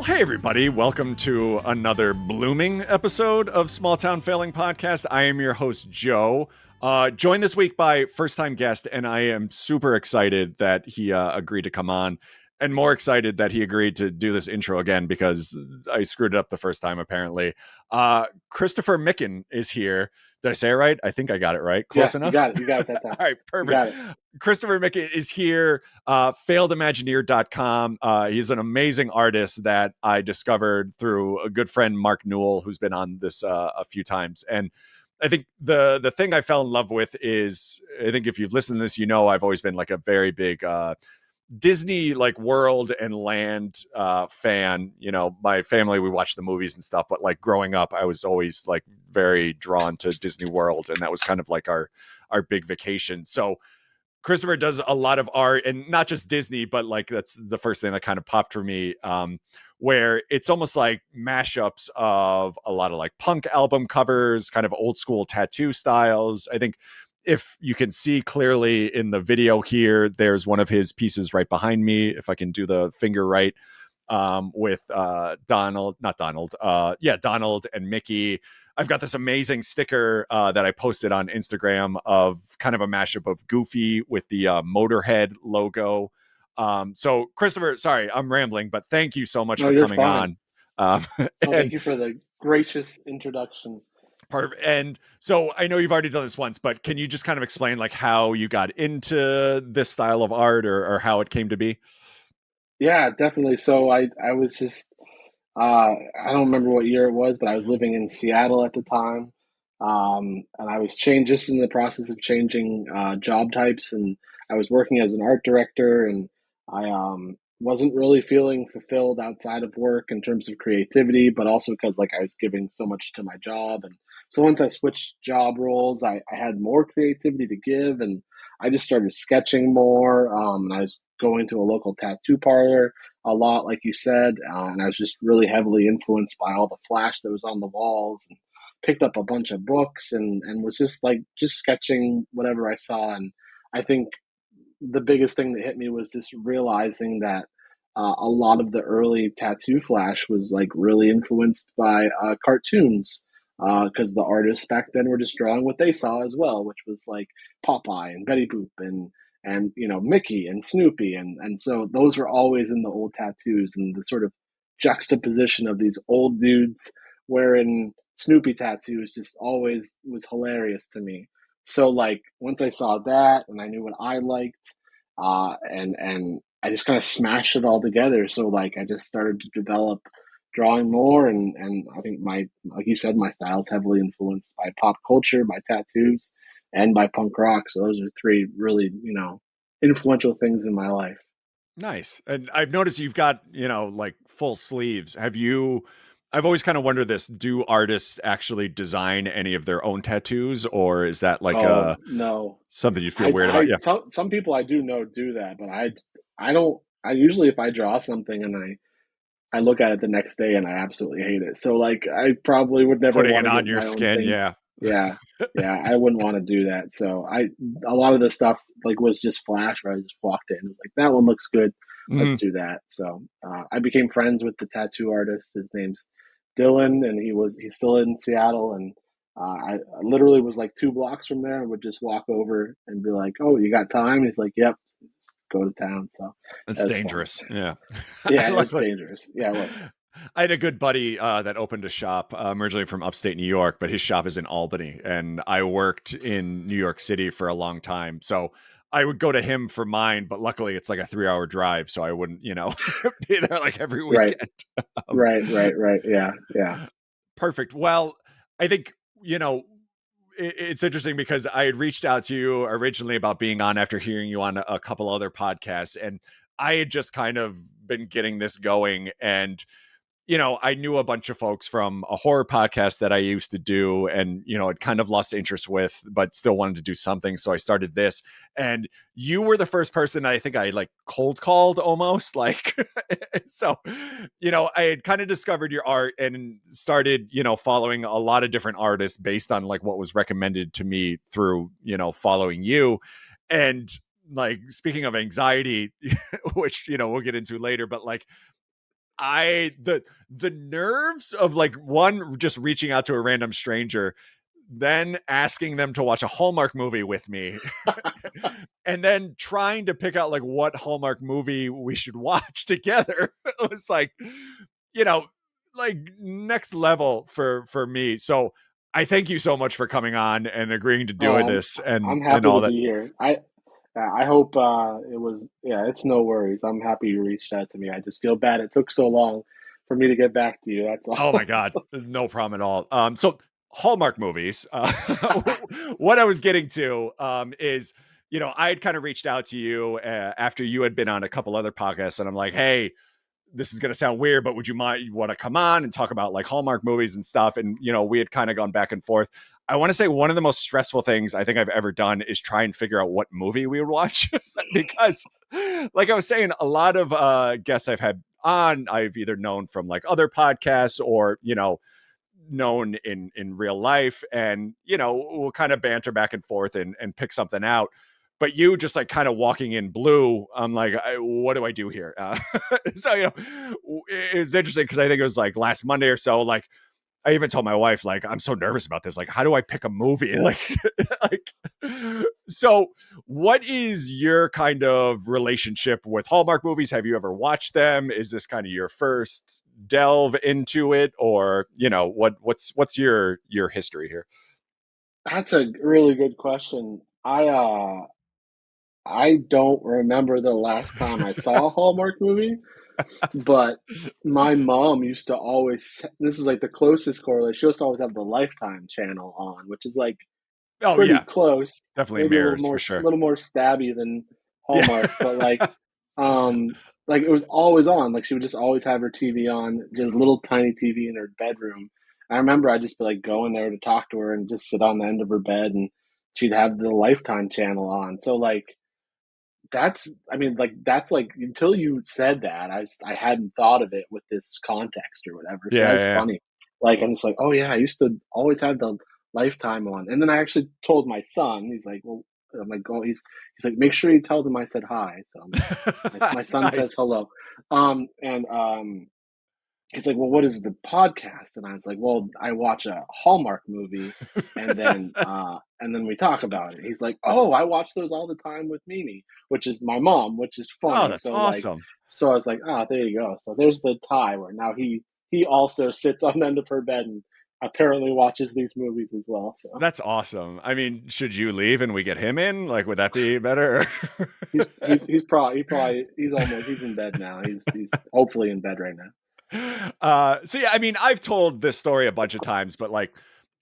Well, hey, everybody. Welcome to another blooming episode of Small Town Failing Podcast. I am your host, Joe. Joined this week by first-time guest, and I am super excited that he agreed to come on, and more excited that he agreed to do this intro again because I screwed it up the first time, apparently. Christopher Michon is here. Did I say it right? I think I got it right. Yeah, Close you enough? got it. You got it that time. All right, You perfect. got it. Christopher Michon is here, failedimagineer.com. He's an amazing artist that I discovered through a good friend, Mark Newell, who's been on this a few times. And I think the thing I fell in love with is, I think if you've listened to this, you know, I've always been like a very big Disney like world and land fan. You know, my family, we watch the movies and stuff, but like growing up, I was always like very drawn to Disney World, and that was kind of like our big vacation. So Christopher does a lot of art, and not just Disney, but like that's the first thing that kind of popped for me. Where it's almost like mashups of a lot of like punk album covers, kind of old school tattoo styles. I think if you can see clearly in the video here, there's one of his pieces right behind me. If I can do the finger right, with Donald, not Donald, Donald and Mickey. I've got this amazing sticker that I posted on Instagram of kind of a mashup of Goofy with the Motorhead logo. So Christopher, sorry, I'm rambling, but thank you so much No, for you're coming fine. on. No, And thank you for the gracious introduction. and so I know you've already done this once, but can you just kind of explain like how you got into this style of art, or how it came to be? Yeah, definitely. So I was just I don't remember what year it was, but I was living in Seattle at the time. And I was just in the process of changing job types, and I was working as an art director, and I wasn't really feeling fulfilled outside of work in terms of creativity, but also because like I was giving so much to my job. And so once I switched job roles, I had more creativity to give, and I just started sketching more. And I was going to a local tattoo parlor a lot, like you said, and I was just really heavily influenced by all the flash that was on the walls, and picked up a bunch of books, and was just like just sketching whatever I saw. And I think the biggest thing that hit me was just realizing that a lot of the early tattoo flash was like really influenced by cartoons, because the artists back then were just drawing what they saw as well, which was like Popeye and Betty Boop and you know Mickey and Snoopy, and so those were always in the old tattoos, and the sort of juxtaposition of these old dudes wearing Snoopy tattoos just always was hilarious to me. So like once I saw that and I knew what I liked, and I just kind of smashed it all together. So like I just started to develop drawing more, and I think my like you said, my style is heavily influenced by pop culture, by tattoos, and by punk rock. So those are three really, influential things in my life. Nice. And I've noticed you've got, like full sleeves. I've always kind of wondered this, do artists actually design any of their own tattoos, or is that like Oh no, something you feel weird about? Yeah. some people I do know do that, but I don't. I usually if I draw something and I look at it the next day and I absolutely hate it. So like I probably would never Putting want it to on get your my own skin. thing. Yeah. Yeah, yeah, I wouldn't want to do that. So a lot of the stuff like was just flash where I just walked in, was like that one looks good, let's Mhm. do that. So I became friends with the tattoo artist. His name's Dylan, and he's still in Seattle, and I literally was like 2 blocks from there. I would just walk over and be like, "Oh, you got time?" He's like, "Yep, go to town." So It's that was fun. dangerous. Yeah. Yeah, I it was luckily dangerous. Yeah, it was. I had a good buddy that opened a shop. Originally from upstate New York, but his shop is in Albany, and I worked in New York City for a long time. So I would go to him for mine, but luckily it's like a 3 hour drive, so I wouldn't, be there like every Right, weekend. Um, right. Yeah, yeah. Perfect. Well, I think, it's interesting because I had reached out to you originally about being on after hearing you on a couple other podcasts, and I had just kind of been getting this going. And I knew a bunch of folks from a horror podcast that I used to do, and, had kind of lost interest with, but still wanted to do something. So I started this, and you were the first person I think I like cold called almost like, so, I had kind of discovered your art and started, following a lot of different artists based on like what was recommended to me through, following you. And like, speaking of anxiety, which, we'll get into later, but like, The nerves of like one just reaching out to a random stranger, then asking them to watch a Hallmark movie with me, and then trying to pick out like what Hallmark movie we should watch together. It was like, you know, like next level for me. So I thank you so much for coming on and agreeing to Oh, do this I'm and happy all to that. be here. I hope it was, yeah, it's no worries. I'm happy you reached out to me. I just feel bad it took so long for me to get back to you. That's Oh my all. god, no problem at all. So Hallmark movies. What I was getting to is, I had kind of reached out to you after you had been on a couple other podcasts, and I'm like, hey, this is going to sound weird, but would you mind, you want to come on and talk about like Hallmark movies and stuff? And, we had kind of gone back and forth. I want to say one of the most stressful things I think I've ever done is try and figure out what movie we would watch because like I was saying, a lot of guests I've had on, I've either known from like other podcasts or, known in real life, and we'll kind of banter back and forth and pick something out. But you just like kind of walking in blue, I'm like, what do I do here? So it's interesting because I think it was like last Monday or so, like I even told my wife, like, I'm so nervous about this. Like, how do I pick a movie? Like, like, so what is your kind of relationship with Hallmark movies? Have you ever watched them? Is this kind of your first delve into it? Or, what's your history here? That's a really good question. I don't remember the last time I saw a Hallmark movie, but my mom used to always, this is like the closest correlation. She used to always have the Lifetime channel on, which is like Oh pretty yeah, close, definitely maybe a mirrors for sure. little more stabby than Yeah. Hallmark, but um, like it was always on. Like she would just always have her TV on, just little tiny TV in her bedroom. I remember I'd just be like going there to talk to her and just sit on the end of her bed, and she'd have the Lifetime channel on. So like I mean, like that's like until you said that, I hadn't thought of it with this context or whatever. So Yeah, that's yeah, funny. Like I'm just like, oh yeah, I used to always have the Lifetime on, and then I actually told my son. He's like, well, I'm like, oh, he's like, make sure you tell them I said hi. So I'm like, yeah. my son says Nice. hello, and he's like, well, what is the podcast? And I was like, well, I watch a Hallmark movie, and then we talk about it. He's like, oh, I watch those all the time with Mimi, which is my mom, which is Oh, funny. that's So like, awesome. so I was like, ah, there you go. So there's the tie where now he also sits on the end of her bed and apparently watches these movies as well. So That's awesome. I mean, should you leave and we get him in? Like, would that be better? he's in bed now. He's hopefully in bed right now. So yeah, I mean, I've told this story a bunch of times, but like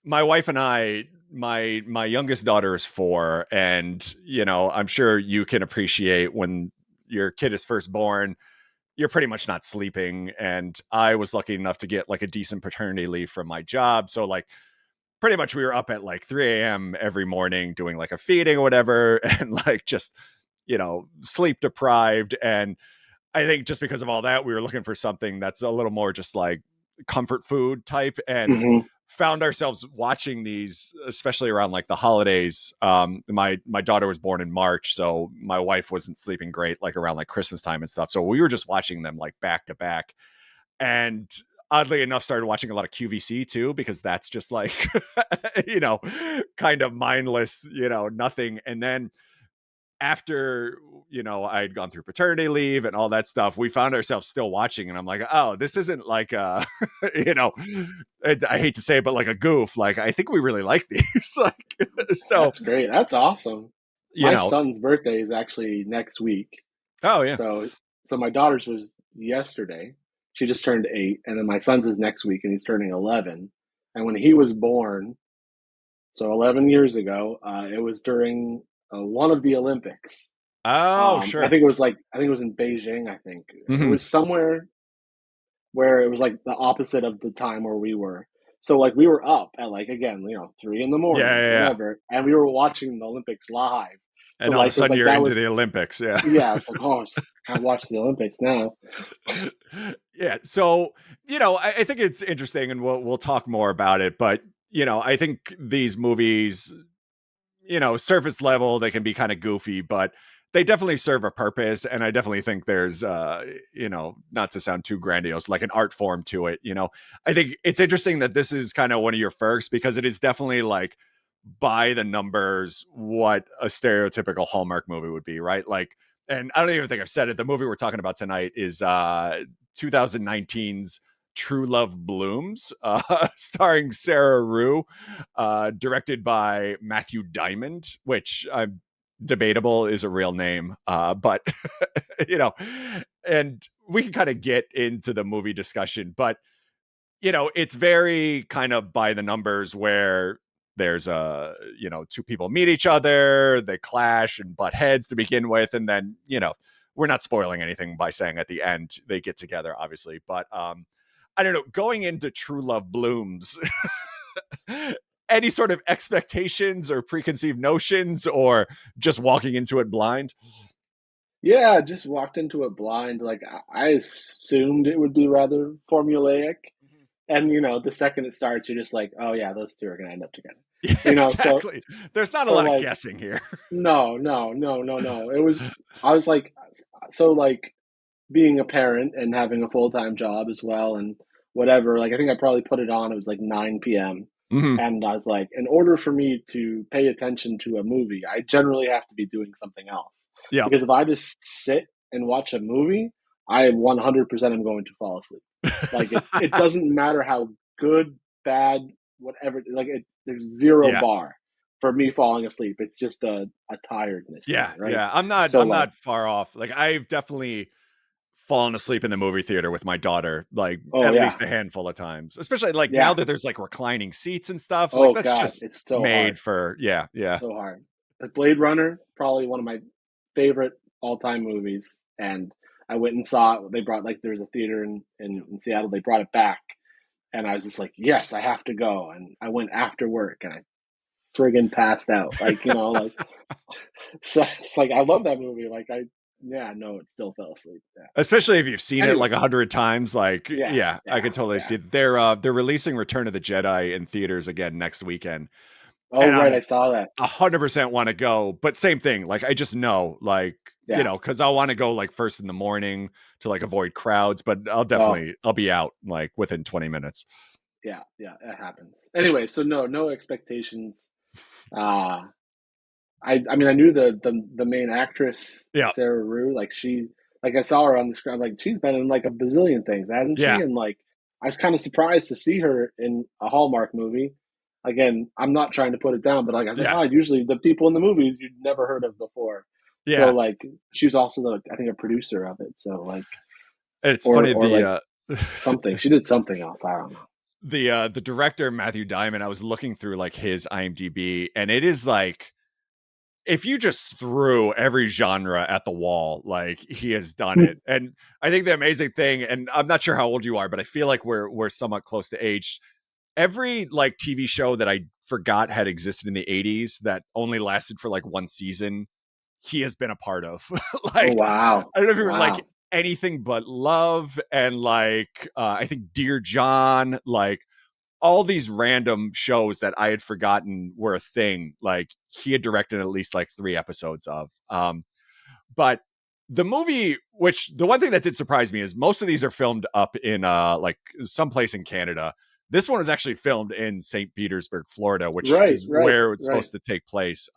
my wife and I, my youngest daughter is 4, and I'm sure you can appreciate when your kid is first born, you're pretty much not sleeping. And I was lucky enough to get like a decent paternity leave from my job. So like pretty much we were up at like 3 a.m. every morning doing like a feeding or whatever, and like just, sleep deprived. And I think just because of all that, we were looking for something that's a little more just like comfort food type, and Hmm. found ourselves watching these, especially around like the holidays. My daughter was born in March, so my wife wasn't sleeping great like around like Christmas time and stuff. So we were just watching them like back to back, and oddly enough started watching a lot of QVC too, because that's just like you know kind of mindless, nothing. And then after I'd gone through paternity leave and all that stuff, we found ourselves still watching, and I'm like, oh, this isn't like you know I hate to say it, but like a goof. Like, I think we really like these. Like, so That's great. That's awesome. you My know son's birthday is actually next week. oh yeah. So so my daughter's was yesterday. She just turned 8, and then my son's is next week, and he's turning 11. And when he was born, so 11 years ago, it was during one of the Olympics. Oh I sure. think it was I think it was in Beijing. I think it Hmm. was somewhere where it was like the opposite of the time where we were. So like we were up at like again, 3 in the Yeah, morning, yeah, yeah. whatever, and we were watching the Olympics live. So And all of a like it was sudden like you're that into was the Olympics. Yeah. yeah, it's like, oh, I can't watch the Olympics now. Yeah. So, I think it's interesting, and we'll talk more about it. But, I think these movies, surface level, they can be kind of goofy, but they definitely serve a purpose, and I definitely think there's not to sound too grandiose, like an art form to it. I think it's interesting that this is kind of one of your first, because it is definitely like by the numbers what a stereotypical Hallmark movie would be, right? Like, and I don't even think I've said it, the movie we're talking about tonight is 2019's True Love Blooms, starring Sarah Rue, directed by Matthew Diamond, which I'm debatable is a real name, but you know, and we can kind of get into the movie discussion, but it's very kind of by the numbers, where there's two people meet each other, they clash and butt heads to begin with, and then we're not spoiling anything by saying at the end they get together, obviously, but I don't know, going into True Love Blooms, any sort of expectations or preconceived notions, or just walking into it blind? Yeah, just walked into it blind. Like I assumed it would be rather formulaic, and the second it starts, you're just like, oh yeah, those two are gonna end up together. Yeah, You know, so exactly. There's not a so lot of like guessing here. no, no, no, no, no. It was I was like so like being a parent and having a full-time job as well and whatever, like I think I probably put it on, it was like 9 p.m. Hmm. And I was like, in order for me to pay attention to a movie, I generally have to be doing something else. Yeah. Because if I just sit and watch a movie, I 100% am going to fall asleep. Like it doesn't matter how good, bad, whatever, like there's zero Yeah. bar for me falling asleep. It's just a tiredness Yeah, thing, right? yeah. I'm not So I'm like, not far off. Like, I've definitely fallen asleep in the movie theater with my daughter, like oh at yeah, least a handful of times. Especially like now yeah. that there's like reclining seats and stuff. Like, Oh that's God, just it's so hard. made for, yeah, yeah. So hard. Like Blade Runner, probably one of my favorite all-time movies. And I went and saw it. They brought like there was a theater in Seattle. They brought it back, and I was just like, yes, I have to go. And I went after work, and I friggin' passed out. Like like so it's like I love that movie. Like yeah, no, it still fell asleep. Yeah. Especially if you've seen it like Anyways, 100 times, like, yeah, yeah, I yeah, could totally yeah. see it. They're releasing Return of the Jedi in theaters again next weekend, Oh and right, I I'm saw that. 100% want to go. But same thing, like I just know, like, Yeah. because I want to go like first in the morning to like avoid crowds, but Oh I'll be out like within 20 minutes. yeah, yeah. It happens. Anyway, so no expectations. Uh I mean I knew the main actress Yeah, Sarah Rue, like she, like I saw her on the screen, like she's been in like a bazillion things, hasn't she? yeah, And like I was kind of surprised to see her in a Hallmark movie. Again, I'm not trying to put it down, but like I was like, yeah, oh, usually the people in the movies you'd never heard of before. So yeah. like she was also the, I think, a producer of it. So like And it's funny, or like something. She did something else. I don't know. the director Matthew Diamond. I was looking through like his IMDb, and it is like, if you just threw every genre at the wall, like he has done it. And I think the amazing thing, and I'm not sure how old you are, but I feel like we're somewhat close to age. Every like TV show that I forgot had existed in the 80s that only lasted for like one season, he has been a part of. Oh Like, wow. I don't know if you were like Wow. Anything But Love, and like I think Dear John, like all these random shows that I had forgotten were a thing. Like, he had directed at least like 3 episodes of. But the movie, which the one thing that did surprise me is most of these are filmed up in like someplace in Canada. This one was actually filmed in St. Petersburg, Florida, which Right, is right, where it's right. supposed to take place.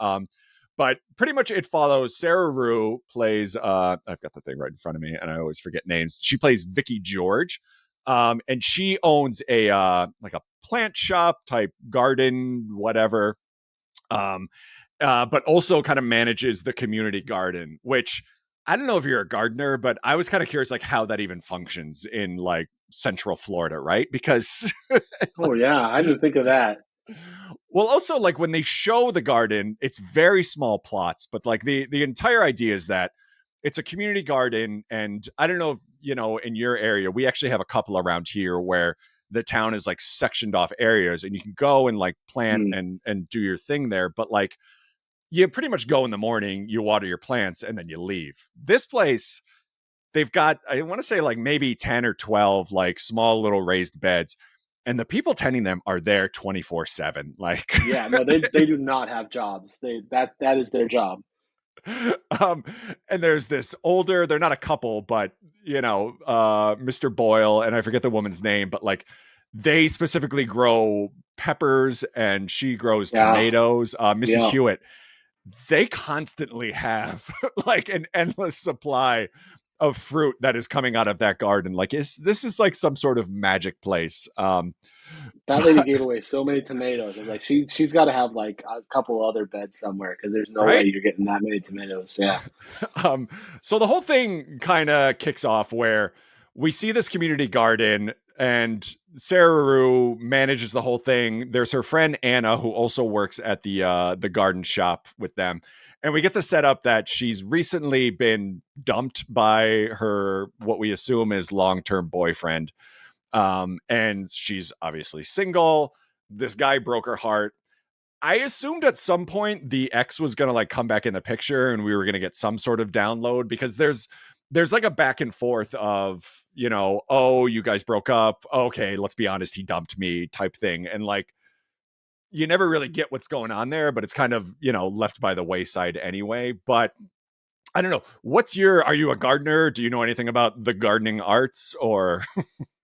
But pretty much it follows Sarah Rue plays I've got the thing right in front of me and I always forget names. She plays Vicky George. And she owns a like a plant shop type garden, whatever. Um, but also kind of manages the community garden, which I don't know if you're a gardener, but I was kind of curious like how that even functions in like Central Florida, right? Because Oh yeah, I didn't think of that. well, also like when they show the garden, it's very small plots, but like the entire idea is that it's a community garden. And I don't know if in your area, we actually have a couple around here where the town is like sectioned off areas and you can go and like plant Hmm. and do your thing there. But like, you pretty much go in the morning, you water your plants, and then you leave. This place, they've got, I want to say like maybe 10 or 12 like small little raised beds. And the people tending them are there 24/7. Like, Yeah, no, they do not have jobs. That is their job. um, and there's this older, they're not a couple, but Mr. Boyle, and I forget the woman's name, but like they specifically grow peppers and she grows Yeah, tomatoes. Mrs. yeah. Hewitt, they constantly have like an endless supply of fruit that is coming out of that garden. Like, this is like some sort of magic place. That lady But gave away so many tomatoes. I was like, she's got to have like a couple other beds somewhere because there's no way right. you're getting that many tomatoes. Yeah, um, so the whole thing kind of kicks off where we see this community garden and Sarah Rue manages the whole thing. There's her friend Anna who also works at the garden shop with them. And we get the setup that she's recently been dumped by her what we assume is long-term boyfriend. And she's obviously single. This guy broke her heart. I assumed at some point the ex was gonna like come back in the picture and we were gonna get some sort of download because there's like a back and forth of, oh, you guys broke up. Okay, let's be honest, he dumped me type thing. And like you never really get what's going on there, but it's kind of, left by the wayside anyway. But I don't know. Are you a gardener? Do you know anything about the gardening arts or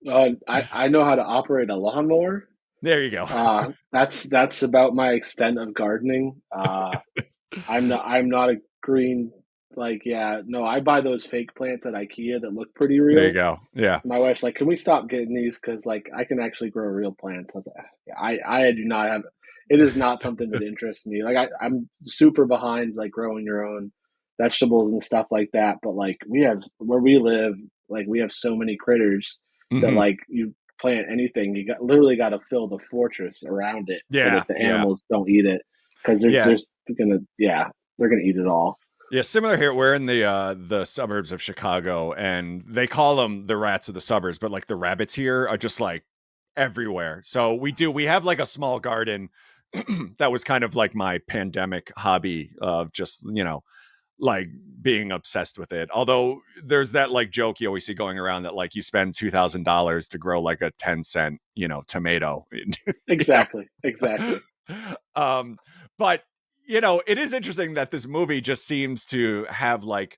I know how to operate a lawnmower. there you go. That's about my extent of gardening. I'm not a green like yeah no I buy those fake plants at IKEA that look pretty There you real. go. Yeah. My wife's like, "Can we stop getting these? Because like I can actually grow real plants." I was like, "Yeah, I do not have. It is not something that interests me. Like I'm super behind like growing your own vegetables and stuff like that. But like we have where we live, like we have so many critters that Hmm. like you plant anything, you got literally got to fill the fortress around it so Yeah. that the Yeah. animals don't eat it because Yeah. gonna yeah they're gonna eat it all. Yeah, similar here. We're in the suburbs of Chicago, and they call them the rats of the suburbs, but like the rabbits here are just like everywhere. So we have like a small garden that was kind of like my pandemic hobby of just like being obsessed with it. Although there's that like joke you always see going around that like you spend $2,000 to grow like a 10 cent tomato, you know. Exactly, exactly. um, but it is interesting that this movie just seems to have like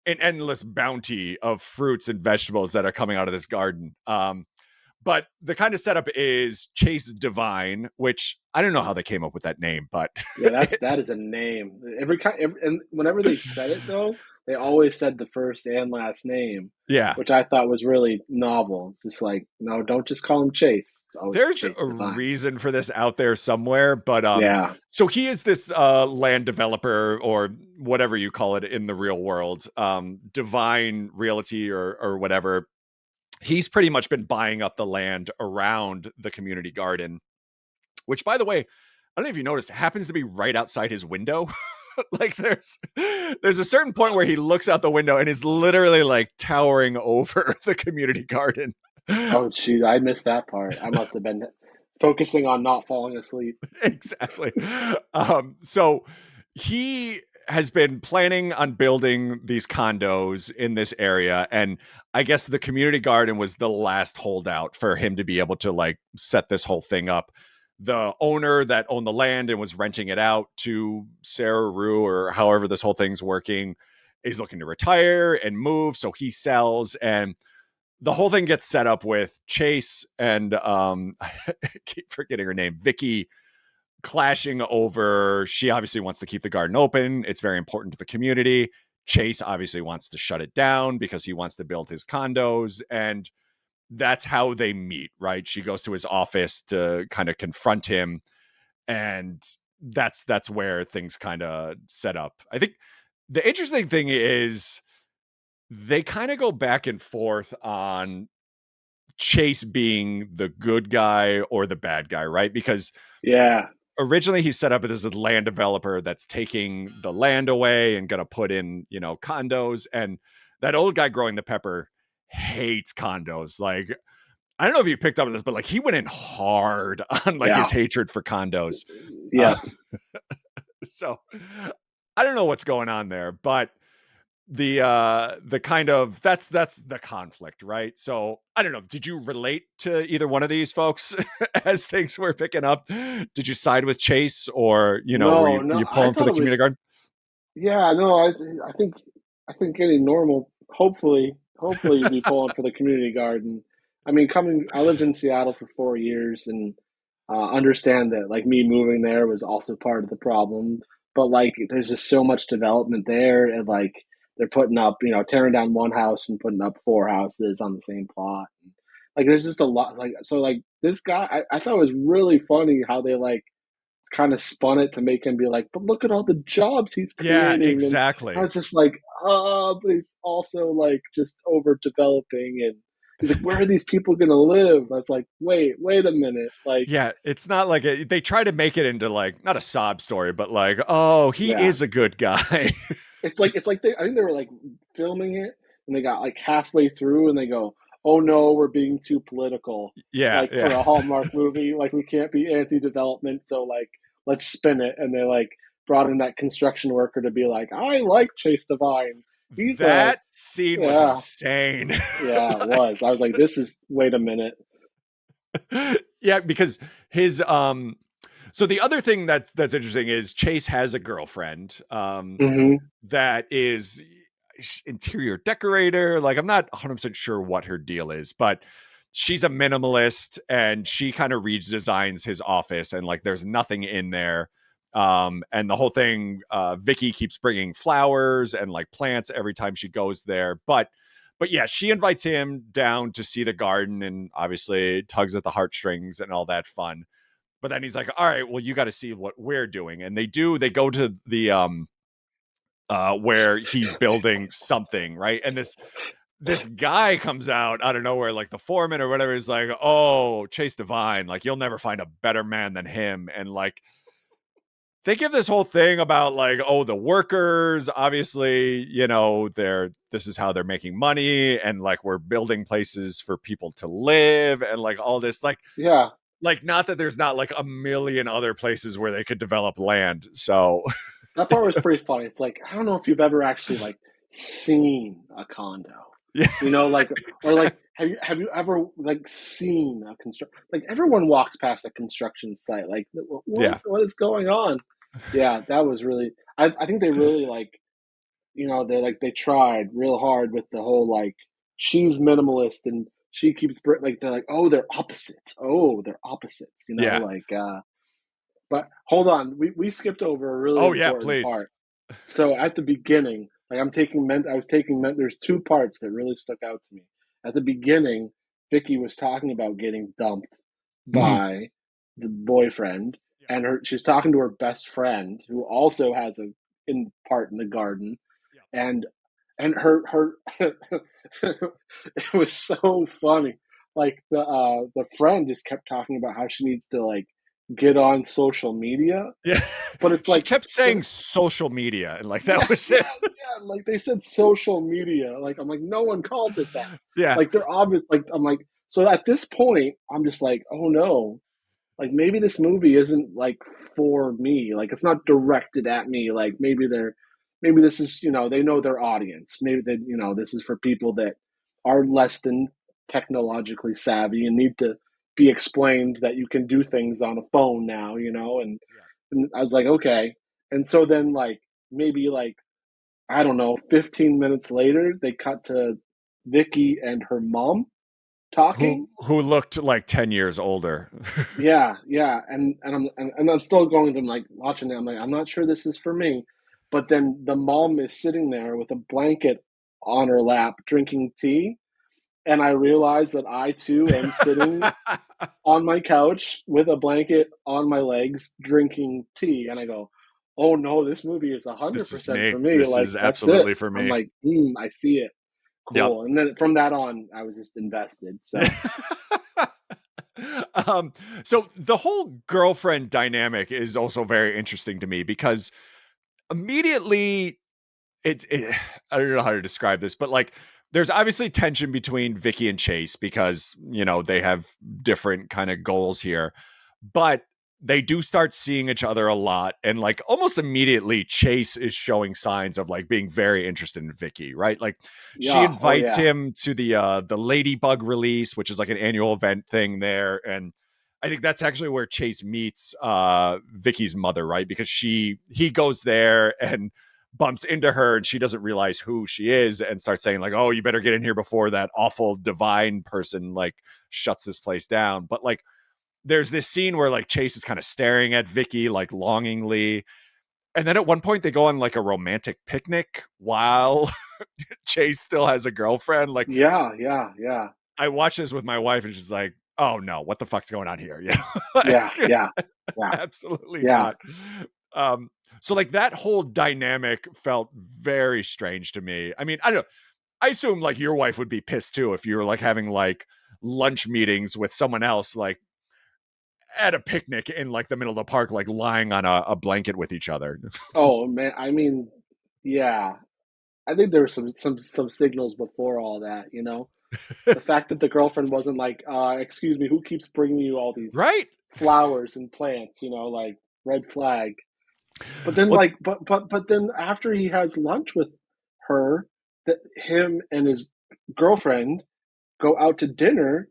an endless bounty of fruits and vegetables that are coming out of this garden. But the kind of setup is Chase Divine, which I don't know how they came up with that name, but Yeah, it, that is a name. And whenever they said it though, they always said the first and last name, yeah, which I thought was really novel. It's just like, no, don't just call him Chase. It's always there's Chase a Divine. reason for this out there somewhere, but Yeah, so he is this land developer or whatever you call it in the real world, Divine Realty or whatever. He's pretty much been buying up the land around the community garden, which by the way, I don't know if you noticed, happens to be right outside his window. Like there's a certain point where he looks out the window and is literally like towering over the community garden. oh, shoot, I missed that part. I must have been focusing on not falling asleep. Exactly. So he has been planning on building these condos in this area. And I guess the community garden was the last holdout for him to be able to like set this whole thing up. The owner that owned the land and was renting it out to Sarah Rue or however this whole thing's working is looking to retire and move. So he sells and the whole thing gets set up with Chase and I keep forgetting her name, Vicky, clashing over. She obviously wants to keep the garden open. It's very important to the community. Chase obviously wants to shut it down because he wants to build his condos. And that's how they meet, right? She goes to his office to kind of confront him. And that's where things kind of set up. I think the interesting thing is they kind of go back and forth on Chase being the good guy or the bad guy, right? Because Yeah. originally he's set up as a land developer that's taking the land away and going to put in, condos. And that old guy growing the pepper hates condos. Like, I don't know if you picked up on this, but like he went in hard on like his Yeah. hatred for condos. Uh, Yeah. so I don't know what's going on there, but the kind of that's the conflict, right? So I don't know, did you relate to either one of these folks as things were picking up? Did you side with Chase or were No, you no. I pulling for thought the it was community garden? Yeah, no, I think I think any normal, hopefully you'd be pulling for the community garden. I mean, I lived in Seattle for 4 years, and understand that like me moving there was also part of the problem. But like, there's just so much development there, and like they're putting up, tearing down one house and putting up four houses on the same plot. Like, there's just a lot. Like, so like this guy, I thought it was really funny how they like kind of spun it to make him be like, but look at all the jobs he's Yeah, creating. And I exactly. was just like, but he's also like just overdeveloping. And he's like, where are these people going to live? I was like, wait a minute. Like, Yeah, it's not like they try to make it into like not a sob story, but like, oh, he yeah, is a good guy. it's like I think they were like filming it and they got like halfway through and they go, "Oh no, we're being too political." Yeah, Like for yeah. a Hallmark movie, like we can't be anti-development, so like let's spin it. And they like brought in that construction worker to be like, "I like Chase Devine. He's a That scene was yeah, insane. yeah, it was." I was like, "This is wait a minute." Yeah, because his so the other thing that's interesting is Chase has a girlfriend Hmm. that is interior decorator. Like I'm not 100% sure what her deal is, but she's a minimalist and she kind of redesigns his office and like there's nothing in there. And the whole thing, Vicky keeps bringing flowers and like plants every time she goes there. But yeah, she invites him down to see the garden and obviously tugs at the heartstrings and all that fun. But then he's like, all right, well, you got to see what we're doing. And they go to the where he's building something, right? And this guy comes out of nowhere, like the foreman or whatever, is like, "Oh, Chase Devine, like you'll never find a better man than him." And like they give this whole thing about like, oh, the workers, obviously, they're this is how they're making money, and like we're building places for people to live, and like all this, Yeah, not that there's not like a million other places where they could develop land. So that part was pretty funny. It's like, I don't know if you've ever actually like seen a condo, yeah, like, or like exactly. have you ever like seen a construct, like everyone walks past a construction site, like Yeah. what is going on? Yeah, that was really, I think they really like, they're like they tried real hard with the whole like she's minimalist and she keeps like they're like, oh, they're opposites, Yeah. like but hold on, we skipped over a really Oh yeah, important please. part. So at the beginning, like I was taking there's two parts that really stuck out to me. At the beginning, Vicky was talking about getting dumped Mhm. by the boyfriend, Yeah. and she was talking to her best friend who also has a in part in the garden, Yeah. and her it was so funny. Like the friend just kept talking about how she needs to like get on social media, Yeah. but it's She like, kept but saying social media and like that yeah, was yeah, it. yeah. Like they said social media. Like I'm like, no one calls it that. Yeah. Like they're obvious. Like I'm like, so at this point, I'm just like, oh no. Like maybe this movie isn't like for me. Like it's not directed at me. Like maybe this is, they know their audience. Maybe that, this is for people that are less than technologically savvy and need to be explained that you can do things on a phone now, Yeah. and I was like, okay. And so then like maybe like I don't know, 15 minutes later, they cut to Vicky and her mom talking. Who looked like 10 years older. Yeah, yeah, and I'm still going through like watching it. I'm like, I'm not sure this is for me. But then the mom is sitting there with a blanket on her lap drinking tea, and I realize that I too am sitting on my couch with a blanket on my legs drinking tea, and I go, "Oh no, this movie is a hundred This is percent me. for me." This Like is that's it. absolutely for I'm me. like, I see it. Yep. Cool. And then from that on, I was just invested. So um, so the whole girlfriend dynamic is also very interesting to me because immediately I don't know how to describe this, but like there's obviously tension between Vicky and Chase because, they have different kind of goals here. But they do start seeing each other a lot and like almost immediately Chase is showing signs of like being very interested in Vicky, right? Like she yeah, oh invites yeah, him to the Ladybug release, which is like an annual event thing there, and I think that's actually where Chase meets Vicky's mother, right? Because he goes there and bumps into her and she doesn't realize who she is and starts saying like, oh, you better get in here before that awful divine person like shuts this place down. But like there's this scene where like Chase is kind of staring at Vicky like longingly. And then at one point they go on like a romantic picnic while Chase still has a girlfriend. Like Yeah, yeah, yeah, I watched this with my wife and she's like, oh no, what the fuck's going on here? You know, yeah, like yeah, yeah, absolutely yeah. not. Um, so like that whole dynamic felt very strange to me. I mean, I don't know. I assume like your wife would be pissed too if you were like having like lunch meetings with someone else, like at a picnic in like the middle of the park, like lying on a blanket with each other. Oh man, I mean, yeah. I think there were some signals before all that, you know? The fact that the girlfriend wasn't like, excuse me, who keeps bringing you all these Right? flowers and plants, you know, like red flag. But then Well, like but then after he has lunch with her, that him and his girlfriend go out to dinner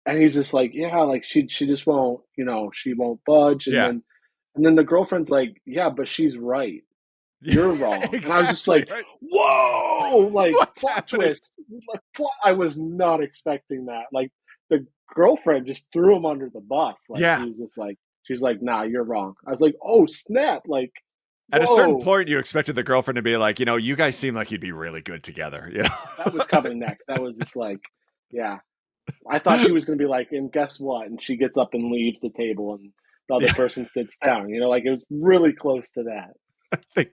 and he's just like, yeah, like she just won't, you know, she won't budge yeah. and then the girlfriend's like, yeah, but she's right. Yeah, You're wrong. And I was just exactly. like, Right. whoa, like What's plot happening? twist. Like plot, I was not expecting that. Like the girlfriend just threw him under the bus. Like Yeah. he was just like, she's like, nah, you're wrong. I was like, oh snap. Like, At a certain whoa. point, you expected the girlfriend to be like, you know, you guys seem like you'd be really good together. You That was know? coming next. That was just like, yeah. I thought she was gonna be like, and guess what? And she gets up and leaves the table and the other Yeah. person sits down. You know, like it was really close to that. think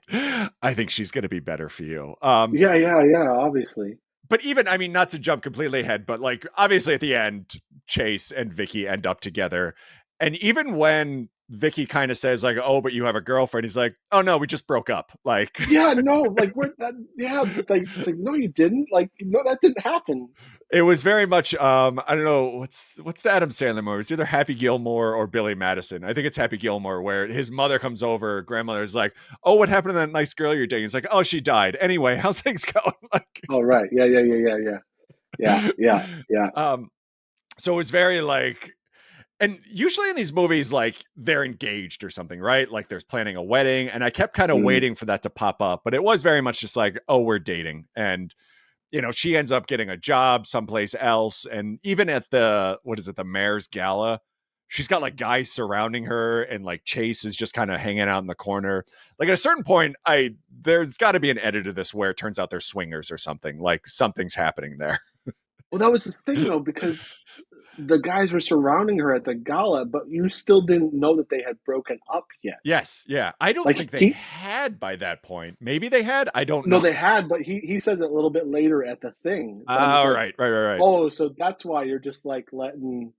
I think she's gonna be better for you. Yeah, yeah, yeah, obviously. But even I mean, not to jump completely ahead, but like obviously at the end, Chase and Vicky end up together. And even when Vicky kind of says, like, oh, but you have a girlfriend, he's like, oh no, we just broke up. Like Yeah, no, like we're that yeah, like it's like, no, you didn't. Like, no, that didn't happen. it was very much I don't know what's the Adam Sandler movie? It's either Happy Gilmore or Billy Madison. I think it's Happy Gilmore where his mother comes over, grandmother is like, oh, what happened to that nice girl you're dating? He's like, oh, she died. Anyway, how's things going? Like Oh, right. Yeah, yeah, yeah, yeah, yeah. Yeah, yeah, yeah. um so it was very like and usually in these movies like they're engaged or something, right? Like there's planning a wedding and I kept kind of Mm, waiting for that to pop up, but it was very much just like, oh, we're dating. And you know, she ends up getting a job someplace else. And even at the, what is it, the mayor's gala, she's got like guys surrounding her and like Chase is just kind of hanging out in the corner. Like at a certain point, there's got to be an edit of this where it turns out they're swingers or something. Like something's happening there. well, that was the thing though, because the guys were surrounding her at the gala, but you still didn't know that they had broken up yet. Yes. Yeah. I don't Like think they he had by that point. Maybe they had. I don't no, know. they had, but he says it a little bit later at the thing. But I'm just All like, right. Right. Right. Right. oh, so that's why you're just like letting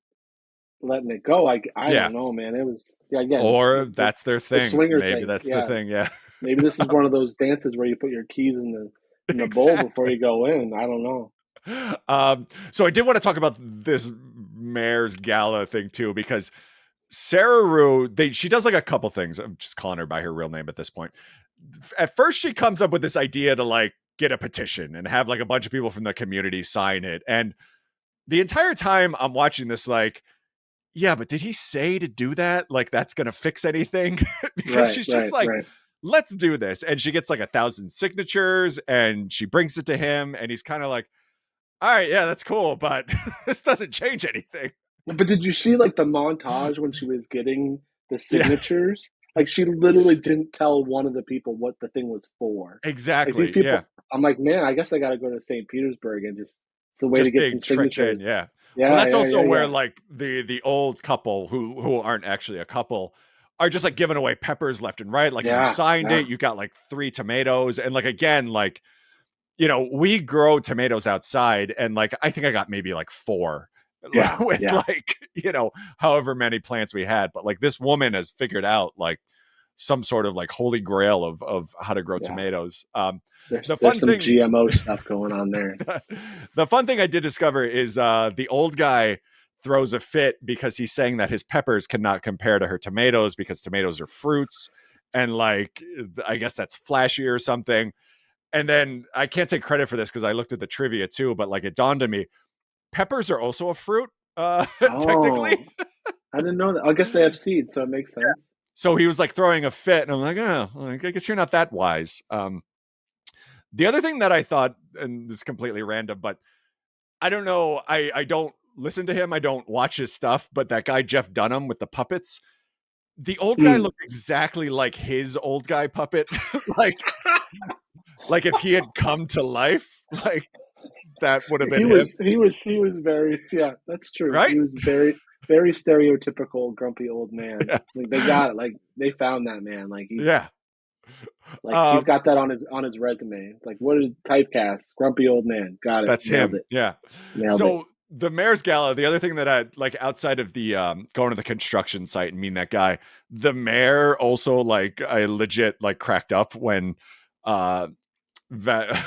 it go. I Yeah. don't know, man. It was yeah, again, Or that's their the thing. swinger Maybe thing. that's the Yeah. thing. Yeah. Maybe this is one of those dances where you put your keys in the bowl before Exactly. you go in. I don't know. So I did want to talk about this mayor's gala thing too, because Sarah Rue, she does like a couple things. I'm just calling her by her real name at this point. At first, she comes up with this idea to like get a petition and have like a bunch of people from the community sign it. And the entire time I'm watching this, like, yeah, but did he say to do that? Like, that's going to fix anything? Because Right, she's just right, like, right. let's do this. And she gets like 1,000 signatures and she brings it to him. And he's kind of like, all right, yeah, that's cool, but this doesn't change anything. But did you see like the montage when she was getting the Yeah, signatures? Like she literally didn't tell one of the people what the thing was for. Like these exactly. Yeah. people, I'm like, man, I guess I got to go to St. Petersburg and just it's a way to Just get being some tricked in. signatures. Yeah. Well, Yeah, that's yeah, also yeah, where yeah, like the old couple who aren't actually a couple are just like giving away peppers left and right. Like if you yeah, signed yeah, it, you got like 3 tomatoes. And like again, like, you know, we grow tomatoes outside and like I think I got maybe like four yeah, with yeah, like, you know, however many plants we had. But like this woman has figured out like some sort of like holy grail of how to grow yeah. tomatoes. The There's fun some thing, GMO stuff going on there. the fun thing I did discover is the old guy throws a fit because he's saying that his peppers cannot compare to her tomatoes because tomatoes are fruits, and like I guess that's flashy or something. And then I can't take credit for this because I looked at the trivia too, but like it dawned on me, peppers are also a fruit, technically. Oh, I didn't know that. I guess they have seeds, so it makes sense. So he was like throwing a fit, and I'm like, oh, I guess you're not that wise. The other thing that I thought, and this is completely random, but I don't know, I don't listen to him, I don't watch his stuff, but that guy Jeff Dunham with the puppets, the old guy Mm. looked exactly like his old guy puppet, like like if he had come to life, like that would have been him, He was very, yeah, that's true. right? He was very stereotypical grumpy old man. Yeah, Like they got it. Like they found that man. yeah. He's Um, got that on his resume. It's like what is typecast? Grumpy old man. Got it. that's him. Yeah. Nailed it. So the mayor's gala, the other thing that I like outside of the going to the construction site and meeting that guy, the mayor also like I legit like cracked up when uh what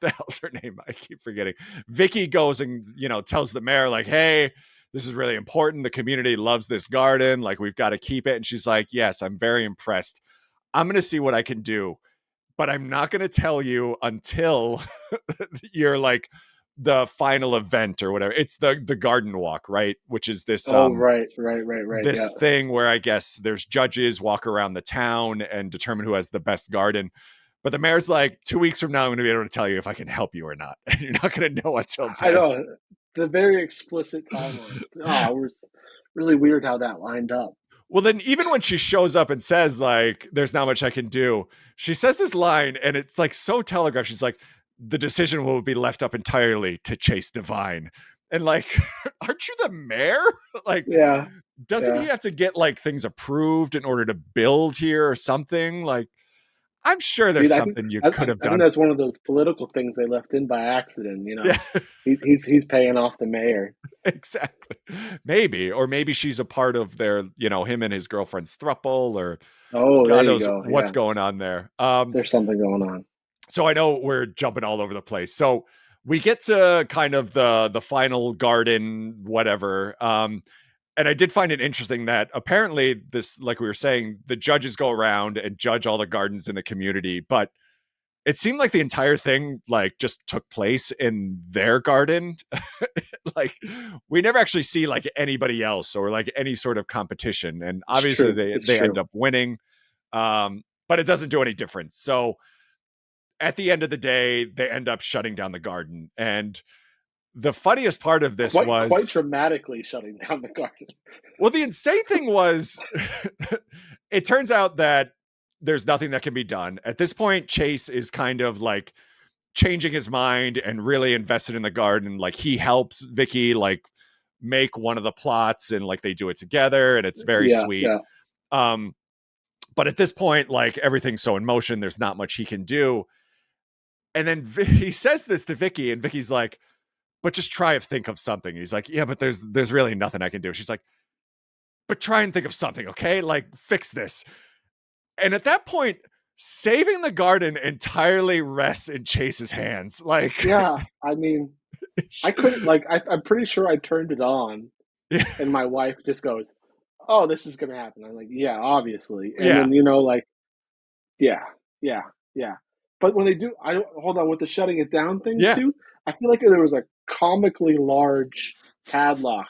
the hell's her name? I keep forgetting. Vicky goes and tells the mayor like, "Hey, this is really important. The community loves this garden. Like, we've got to keep it." And she's like, "Yes, I'm very impressed. I'm going to see what I can do, but I'm not going to tell you until you're like the final event or whatever." It's the garden walk, right? Which is Oh, right. this Yeah. thing where I guess there's judges walk around the town and determine who has the best garden. But the mayor's like, 2 weeks from now, I'm going to be able to tell you if I can help you or not. And you're not going to know until I then. know the very explicit timeline. Oh, it was really weird how that lined up. Well, then even when she shows up and says, like, there's not much I can do, she says this line and it's like so telegraphed. She's like, the decision will be left up entirely to Chase Divine. And like, aren't you the mayor? Like, Yeah, doesn't he yeah. have to get like things approved in order to build here or something? Like, I'm sure See, there's something you could have I think done. that's one of those political things they left in by accident. Yeah, He's paying off the mayor. exactly. Maybe, or maybe she's a part of their, him and his girlfriend's thruple, or Oh, there God you knows go. what's Yeah, going on there. there's something going on. So I know we're jumping all over the place. So we get to kind of the final garden, whatever. And I did find it interesting that apparently this, like we were saying, the judges go around and judge all the gardens in the community, but it seemed like the entire thing like just took place in their garden. Like we never actually see like anybody else or like any sort of competition. And It's obviously true. they It's they end true. up winning. But it doesn't do any difference. So at the end of the day, they end up shutting down the garden. And the funniest part of this Quite was, dramatically shutting down the garden. well, the insane thing was, it turns out that there's nothing that can be done. At this point, Chase is kind of like changing his mind and really invested in the garden. Like he helps Vicky like make one of the plots and like they do it together and it's very Yeah, sweet. yeah. Um, but at this point, like everything's so in motion, there's not much he can do. And then he says this to Vicky, and Vicky's like, "But just try and think of something." He's like, "Yeah, but there's really nothing I can do." She's like, "But try and think of something, okay? Like fix this." And at that point, saving the garden entirely rests in Chase's hands. Like, Yeah, I mean, I couldn't I'm pretty sure I turned it on yeah, and my wife just goes, "Oh, this is gonna happen." I'm like, "Yeah, obviously." And yeah, then yeah, yeah, yeah. But when they do, I don't hold on with the shutting it down thing yeah, too. I feel like there was a comically large padlock.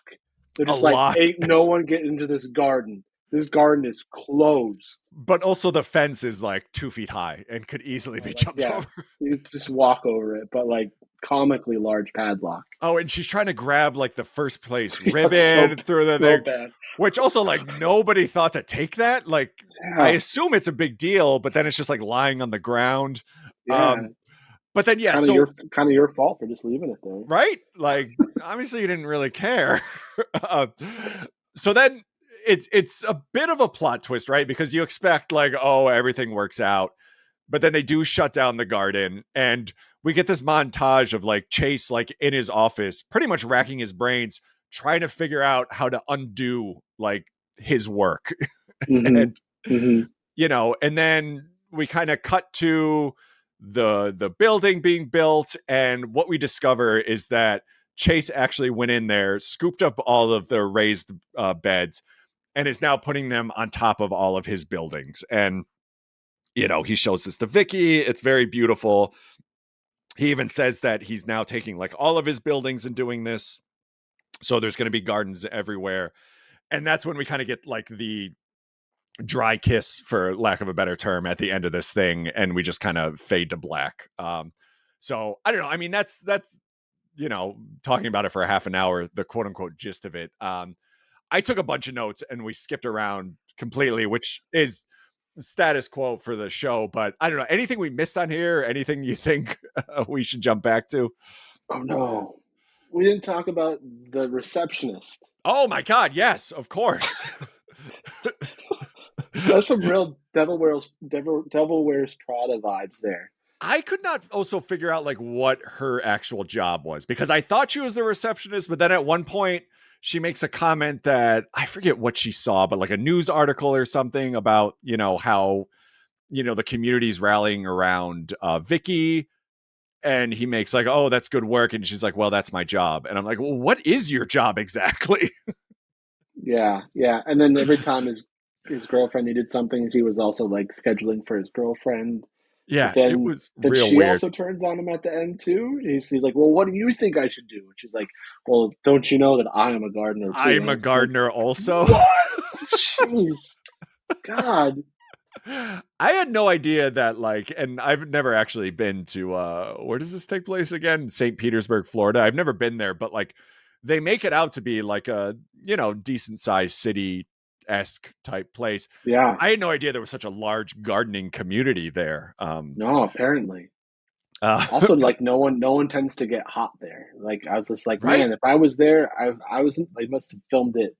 They're a just like, lot. "Ain't no one get into this garden. This garden is closed." But also the fence is like 2 feet high and could easily be jumped Yeah, over. you just walk over it, but like comically large padlock. Oh, and she's trying to grab like the first place Yeah, so ribbon through the so thing, bad. which also like nobody thought to take that. Like I Yeah, assume it's a big deal, but then it's just like lying on the ground. yeah. Um, but then yeah, Kind of so your fault for just leaving it there. right, like obviously you didn't really care. uh, so then it's a bit of a plot twist, right? Because you expect like, oh, everything works out, but then they do shut down the garden and we get this montage of like Chase like in his office pretty much racking his brains trying to figure out how to undo like his work. Mm-hmm. And Mm-hmm. and then we kind of cut to the building being built and what we discover is that Chase actually went in there, scooped up all of the raised beds and is now putting them on top of all of his buildings. And he shows this to Vicky. It's very beautiful. He even says that he's now taking like all of his buildings and doing this. So there's going to be gardens everywhere. And that's when we kind of get like the dry kiss, for lack of a better term, at the end of this thing, and we just kind of fade to black. So I don't know. I mean, that's talking about it for a half an hour, the quote unquote gist of it. I took a bunch of notes and we skipped around completely, which is status quo for the show. But I don't know, anything we missed on here, anything you think we should jump back to? Oh no, we didn't talk about the receptionist. Oh my God, yes, of course. There's some real Devil Wears Prada vibes there. I could not also figure out like what her actual job was, because I thought she was the receptionist, but then at one point she makes a comment that I forget what she saw, but like a news article or something about, how, the community's rallying around Vicky, and he makes like, oh, that's good work. And she's like, well, that's my job. And I'm like, well, what is your job exactly? Yeah, yeah. And then every time his girlfriend needed something, he was also like scheduling for his girlfriend. But Yeah, it then was then real she weird. also turns on him at the end too. He's like, "Well, what do you think I should do?" And she's like, "Well, don't you know that I am a gardener too?" And I'm I a was just like, gardener also. "What? Jeez, God, I had no idea that, like, and I've never actually been to where does this take place again? St. Petersburg, Florida. I've never been there, but like they make it out to be like a, decent sized city esque type place. yeah." I had no idea there was such a large gardening community there. No, apparently. Uh, Also, like no one tends to get hot there. Like I was just like, right? man, if I was there, I wasn't. They must have filmed it.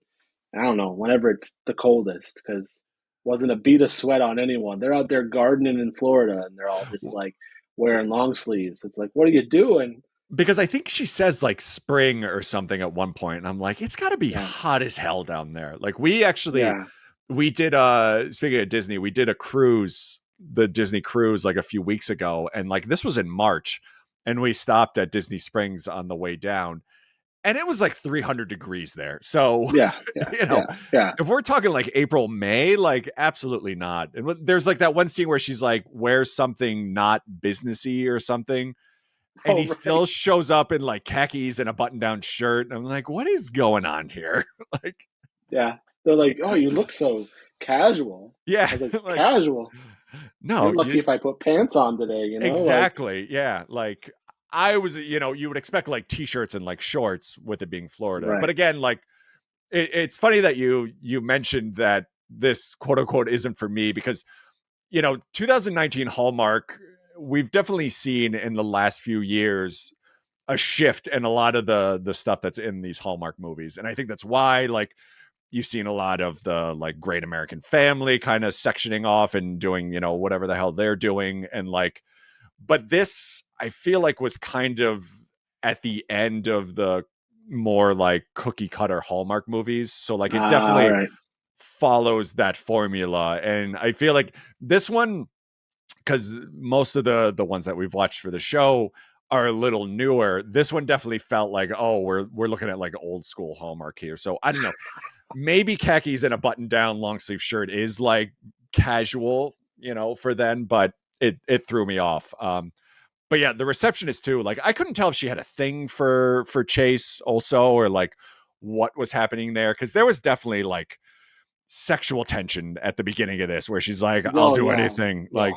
I don't know, whenever it's the coldest, because wasn't a bead of sweat on anyone. They're out there gardening in Florida, and they're all just like wearing long sleeves. It's like, what are you doing? Because I think she says like spring or something at one point, and I'm like, it's got to be Yeah, hot as hell down there. Like yeah, we did speaking of Disney, we did a cruise, the Disney cruise, like a few weeks ago, and like this was in March, and we stopped at Disney Springs on the way down, and it was like 300 degrees there. So, yeah, yeah, you know, yeah, yeah. if we're talking like April, May, like absolutely not. And there's like that one scene where she's like wears something not businessy or something, and Oh, he right. still shows up in like khakis and a button-down shirt. And I'm like, what is going on here? Like, Yeah. They're like, oh, you look so casual. yeah, I was like, like casual. no, You're lucky if I put pants on today, like, exactly. Yeah, like I was, you would expect like t-shirts and like shorts with it being Florida. But right. again, like it's funny that you mentioned that this quote unquote isn't for me, because 2019 Hallmark, we've definitely seen in the last few years a shift in a lot of the stuff that's in these Hallmark movies. And I think that's why like you've seen a lot of the like Great American Family kind of sectioning off and doing, whatever the hell they're doing. And like, but this I feel like was kind of at the end of the more like cookie cutter Hallmark movies. So like it All definitely right. follows that formula. And I feel like this one, because most of the ones that we've watched for the show are a little newer. This one definitely felt like, oh, we're looking at like old school Hallmark here. So I don't know. Maybe khakis and a button down long sleeve shirt is like casual, for then, but it threw me off. But yeah, the receptionist too. Like I couldn't tell if she had a thing for Chase also, or like what was happening there, because there was definitely like sexual tension at the beginning of this where she's like, I'll Oh do yeah. anything. Yeah. Like,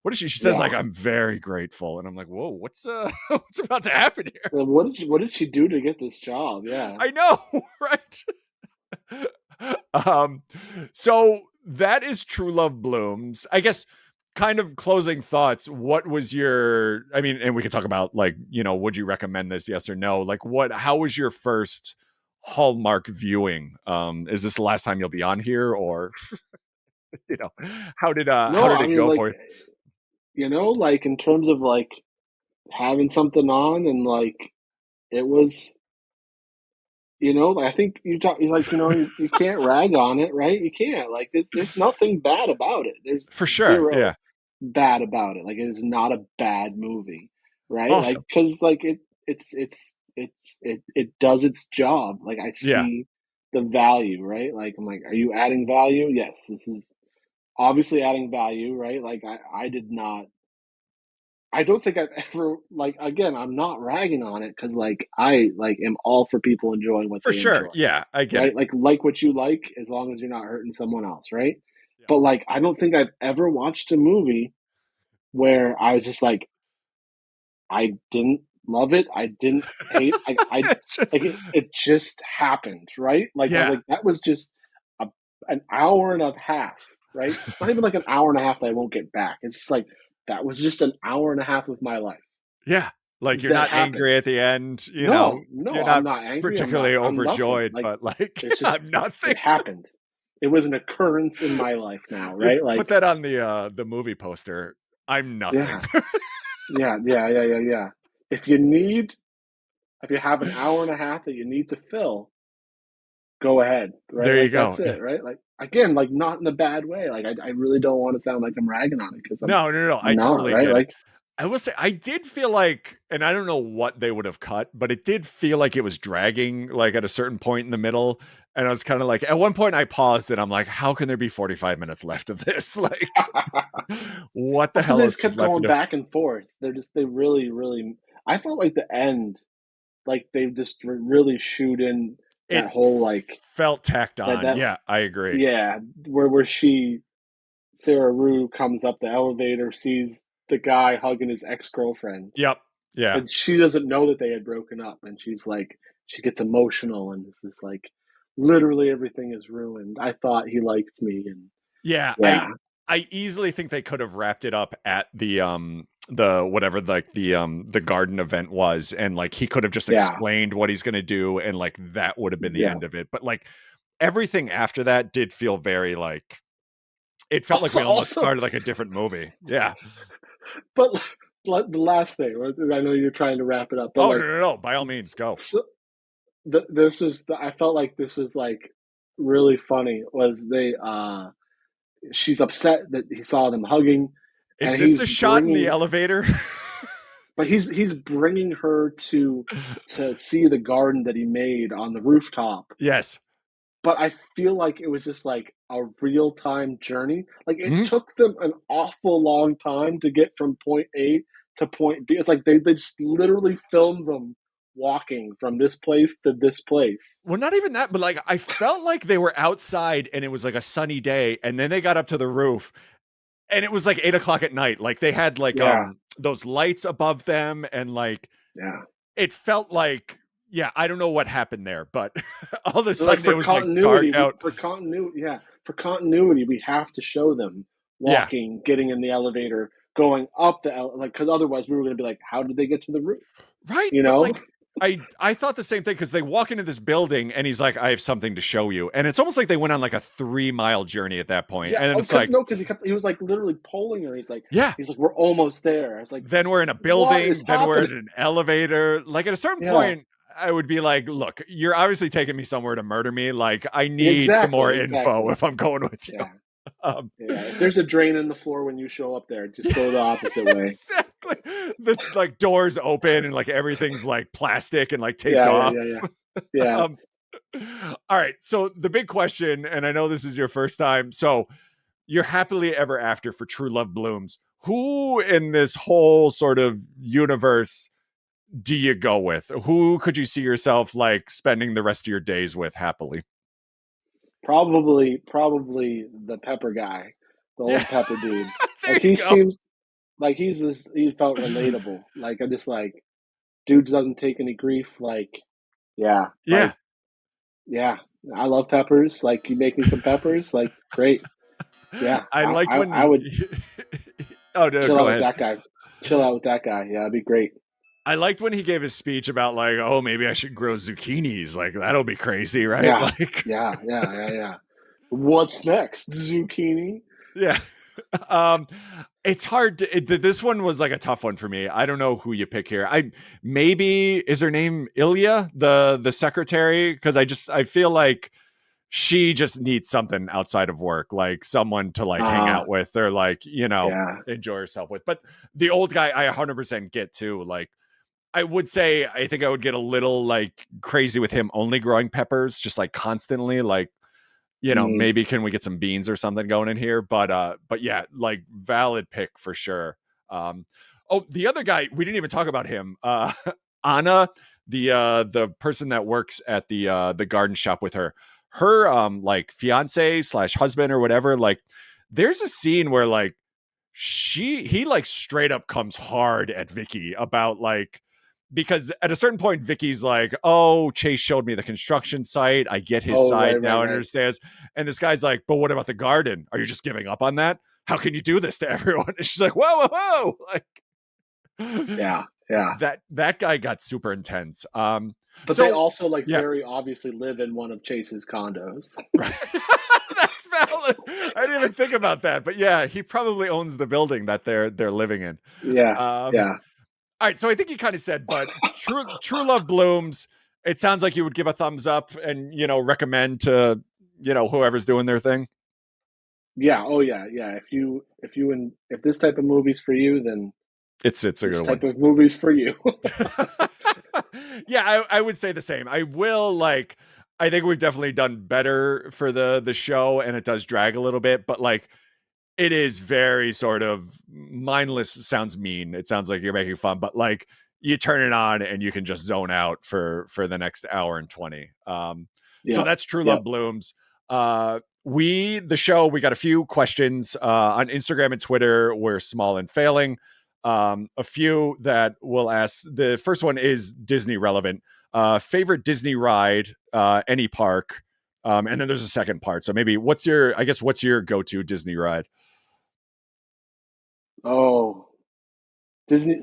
what is she says Yeah. like, I'm very grateful. And I'm like, whoa, what's what's about to happen here? Well, what did she do to get this job? Yeah. I know, right? um so that is True Love Blooms. I guess kind of closing thoughts. What was your, I mean, and we can talk about like, would you recommend this, yes or no? Like how was your first Hallmark viewing? Is this the last time you'll be on here, or you know, how No, did I it mean, go like, for you? like in terms of like having something on and like it was, I think you talk like, you can't rag on it, right? You can't. Like, there's nothing bad about it. There's For sure. zero Yeah. bad about it. Like, it is not a bad movie, right? Like, Awesome. because like it does its job. Like, I Yeah. see the value, right? Like, I'm like, are you adding value? Yes, this is obviously adding value, right? Like, I did not. I don't think I've ever like again. I'm not ragging on it because like I like am all for people enjoying what For they sure. enjoy, Yeah. I get right? it. Like what you like as long as you're not hurting someone else, right? But like, I don't think I've ever watched a movie where I was just like, I didn't love it. I didn't hate. I It's just like it just happened, right? Like I was yeah. like, that was just a, an hour and a half, right? Not even like an hour and a half that I won't get back. It's just like that was just an hour and a half of my life Yeah. Like you're that not happened. angry at the end, No, you're no, I'm not not angry. particularly I'm nothing. overjoyed, Like but like it's just I'm nothing. it happened. It was an occurrence in my life now, You right? put Like, that on the movie poster. I'm nothing. yeah, yeah. If you need, if you have an hour and a half that you need to fill, go ahead, right? There you Like go. that's it, right? Like again, like not in a bad way. Like I really don't want to sound like I'm ragging on it because No. I'm I not, totally right? get it. Like I will say I did feel like, and I don't know what they would have cut, but it did feel like it was dragging like at a certain point in the middle. And I was kind of like, at one point I paused and I'm like, how can there be 45 minutes left of this? Like, that's what the because hell they else just is kept left to going do? back and forth. They really. I felt like the end, like they just really shoot in that It whole like felt tacked that on. that Yeah, I agree. yeah, where she Sarah Rue comes up the elevator, sees the guy hugging his ex girlfriend, Yep. Yeah. and she doesn't know that they had broken up, and she's like, she gets emotional, and this is like, literally everything is ruined. I thought he liked me, and Yeah, yeah, I easily think they could have wrapped it up at the whatever like the garden event was, and like he could have just yeah, explained what he's gonna do, and like that would have been the yeah. end of it. But like everything after that did feel very like it felt like Also, we almost also, started like a different movie. Yeah. but like, the last thing, right? I know you're trying to wrap it up, but Oh like, no. By all means, go. so, this is, I felt like this was like really funny. Was they she's upset that he saw them hugging, Is and this he's the shot in the bringing, elevator? but he's bringing her to see the garden that he made on the rooftop. Yes. But I feel like it was just like a real time journey. Like it Mhm. took them an awful long time to get from point A to point B. It's like they just literally filmed them walking from this place to this place. Well, not even that, but like I felt like they were outside and it was like a sunny day, and then they got up to the roof and it was like 8 o'clock at night. Like they had like Yeah, those lights above them, and like yeah. it felt like yeah, I don't know what happened there, but all of a Like sudden it was like dark out. for continuity, yeah, for continuity, we have to show them Yeah, walking, getting in the elevator, going up like because otherwise we were going to be like, how did they get to the roof? right. You But know? like I thought the same thing because they walk into this building and he's like, I have something to show you, and it's almost like they went on like a 3 mile journey at that point, Yeah. and then Oh, it's like because he was like literally pulling her. yeah. He's like, we're almost there. I was like, Then we're in a what is building, then we're in happening? an elevator. Like at a certain Yeah. point, I would be like, look, you're obviously taking me somewhere to murder me. Like, I need some more info Exactly. if I'm going with you. Yeah. Um, Yeah. If there's a drain in the floor when you show up there, just go the opposite way. exactly. The like doors open and like everything's like plastic and like taped off. Yeah. Yeah. Um, all right. So the big question, and I know this is your first time. So you're happily ever after for True Love Blooms. Who in this whole sort of universe do you go with? Who could you see yourself like spending the rest of your days with happily? Probably the Pepper guy, the Yeah, old Pepper dude. there Like you he go. seems like he felt relatable. Like I'm just like, dude doesn't take any grief. Yeah, Yeah, yeah. I love peppers. Like you make me some peppers. Like great. Yeah, I liked when I would oh no, chill go out with ahead. that guy. Chill out with that guy. Yeah, it'd be great. I liked when he gave his speech about like, oh, maybe I should grow zucchinis. Like that'll be crazy, right? Yeah, Like, yeah. What's next? Zucchini? yeah. Um, it's hard to. This one was like a tough one for me. I don't know who you pick here. I maybe is her name Ilya, the secretary, because I feel like she just needs something outside of work, like someone to like hang Uh, out with or like, yeah. enjoy herself with. But the old guy, I 100% get too. Like, I would say, I think I would get a little like crazy with him only growing peppers, just like constantly. Like, Mm. maybe can we get some beans or something going in here? But yeah, like valid pick for sure. Um, oh, the other guy, we didn't even talk about him. Anna, the person that works at the garden shop with her, like fiance slash husband or whatever, like there's a scene where like he like straight up comes hard at Vicky about like, because at a certain point Vicky's like, oh, Chase showed me the construction site, I get his Oh, right, side right, now and right. understands. And this guy's like, but what about the garden? Are you just giving up on that? How can you do this to everyone? And she's like, whoa, whoa, whoa. Like, Yeah, yeah. that guy got super intense. But they So also like yeah. very obviously live in one of Chase's condos. Right. That's valid. I didn't even think about that, but yeah, he probably owns the building that they're living in. Yeah, Um, yeah. all right, so I think you kind of said, but True Love Blooms. It sounds like you would give a thumbs up and recommend to whoever's doing their thing. Yeah, oh yeah, yeah. If this type of movie's for you, then It's a this good type one. of movie's for you. Yeah, I would say the same. I will like. I think we've definitely done better for the show, and it does drag a little bit, but like it is very sort of mindless. Sounds mean. It sounds like you're making fun, but like you turn it on and you can just zone out for the next hour and 20. So Yep, that's True Love yep. Blooms. The show, we got a few questions on Instagram and Twitter. We're small and failing. A few that we'll ask. The first one is Disney relevant. Favorite Disney ride, any park. And then there's a second part. So maybe what's your go-to Disney ride? Oh, Disney.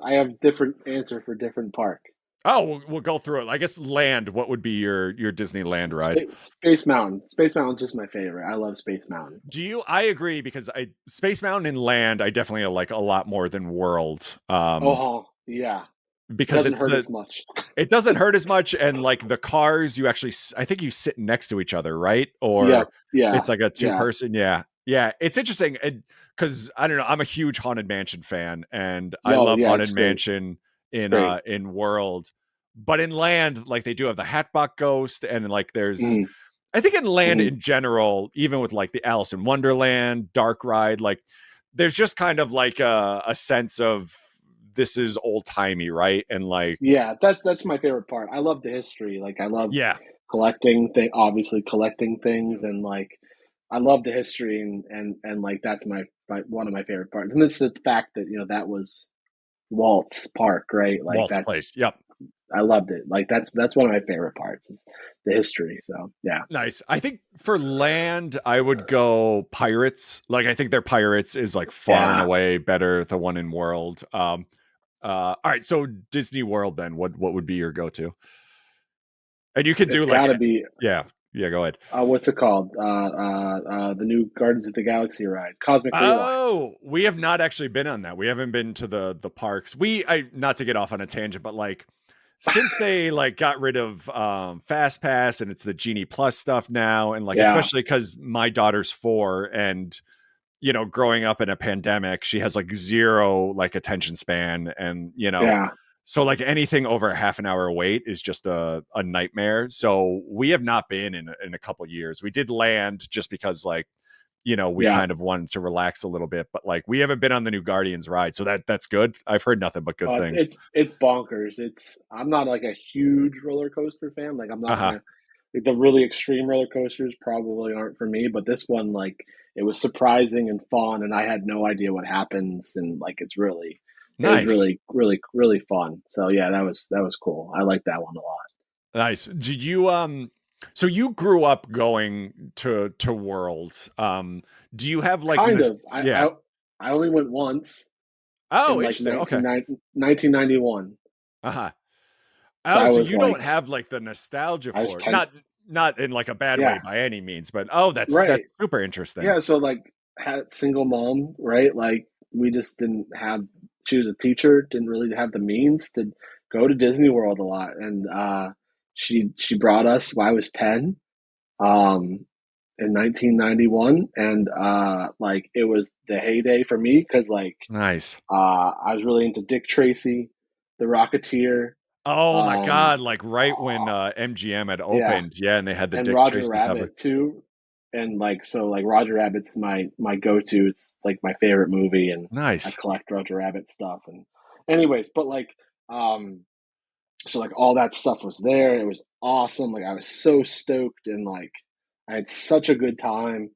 I have different answer for different park. Oh, we'll go through it. I guess land. What would be your Disneyland ride? Space Mountain. Space Mountain's just my favorite. I love Space Mountain. Do you? I agree because I Space Mountain and Land I definitely like a lot more than World. Oh, yeah. It Because doesn't hurt as much. it doesn't hurt as much, and like the cars you actually I think you sit next to each other, right? Or Yep. Yeah. it's like a two Yeah. person. Yeah, yeah. It's interesting because I don't know. I'm a huge Haunted Mansion fan, and I Oh, love yeah. Haunted It's great. Mansion It's great. in World, but in Land, like they do have the Hatbox Ghost, and like there's Hmm. I think in Land Hmm. in general, even with like the Alice in Wonderland, Dark Ride, like there's just kind of like a sense of this is old timey, right? And like, Yeah, that's my favorite part. I love the history. Like I love yeah, obviously collecting things, and like I love the history, and like that's my one of my favorite parts. And it's the fact that that was Walt's park, right? Like Walt's Place. Yep. I loved it. Like that's one of my favorite parts is the history. So yeah, Nice. I think for Land, I would go Pirates. Like, I think their Pirates is like far and yeah. away better the one in World. All right. So Disney World, then what would be your go to? And you could do It's like, got to be yeah, yeah, go ahead. what's it called? The new Guardians of the Galaxy ride, Cosmic Rewind. Oh, we have not actually been on that. We haven't been to the parks. I not to get off on a tangent, but like since they like got rid of Fast Pass and it's the Genie Plus stuff now, and like Yeah, especially because my daughter's 4 and growing up in a pandemic, she has like zero like attention span, and yeah, so like anything over a half an hour wait is just a nightmare. So we have not been in a couple years. We did Land just because like we yeah. kind of wanted to relax a little bit, but like we haven't been on the new Guardians ride, so that's good. I've heard nothing but good Oh, things. it's bonkers. I'm not like a huge roller coaster fan. Like I'm Uh not huh. gonna like the really extreme roller coasters probably aren't for me. But this one, like, it was surprising and fun, and I had no idea what happens, and like it was Nice, really fun. So yeah, that was cool. I like that one a lot. nice. Did you So you grew up going to World. Do you have like Kind this? of. Yeah. I only went once in Oh, like interesting. Okay. 1991. Uh huh. So Oh, I so was you don't like have like the nostalgia I was for it. 10. Not in like a bad way Yeah, by any means, but oh, right. that's super interesting. Yeah, so like had single mom, right? Like we just didn't have she was a teacher, didn't really have the means to go to Disney World a lot. And she brought us when I was 10, um in 1991, and like it was the heyday for me because like Nice. I was really into Dick Tracy, The Rocketeer, Oh my um god, like right when MGM had yeah, opened, yeah, and they had the and Dick Roger Tracy stuff. Rabbit too. And like so like Roger Rabbit's my go-to. It's like my favorite movie, and I Nice. collect Roger Rabbit stuff. And anyways, but like um so like all that stuff was there. It was awesome. Like I was so stoked, and like I had such a good time.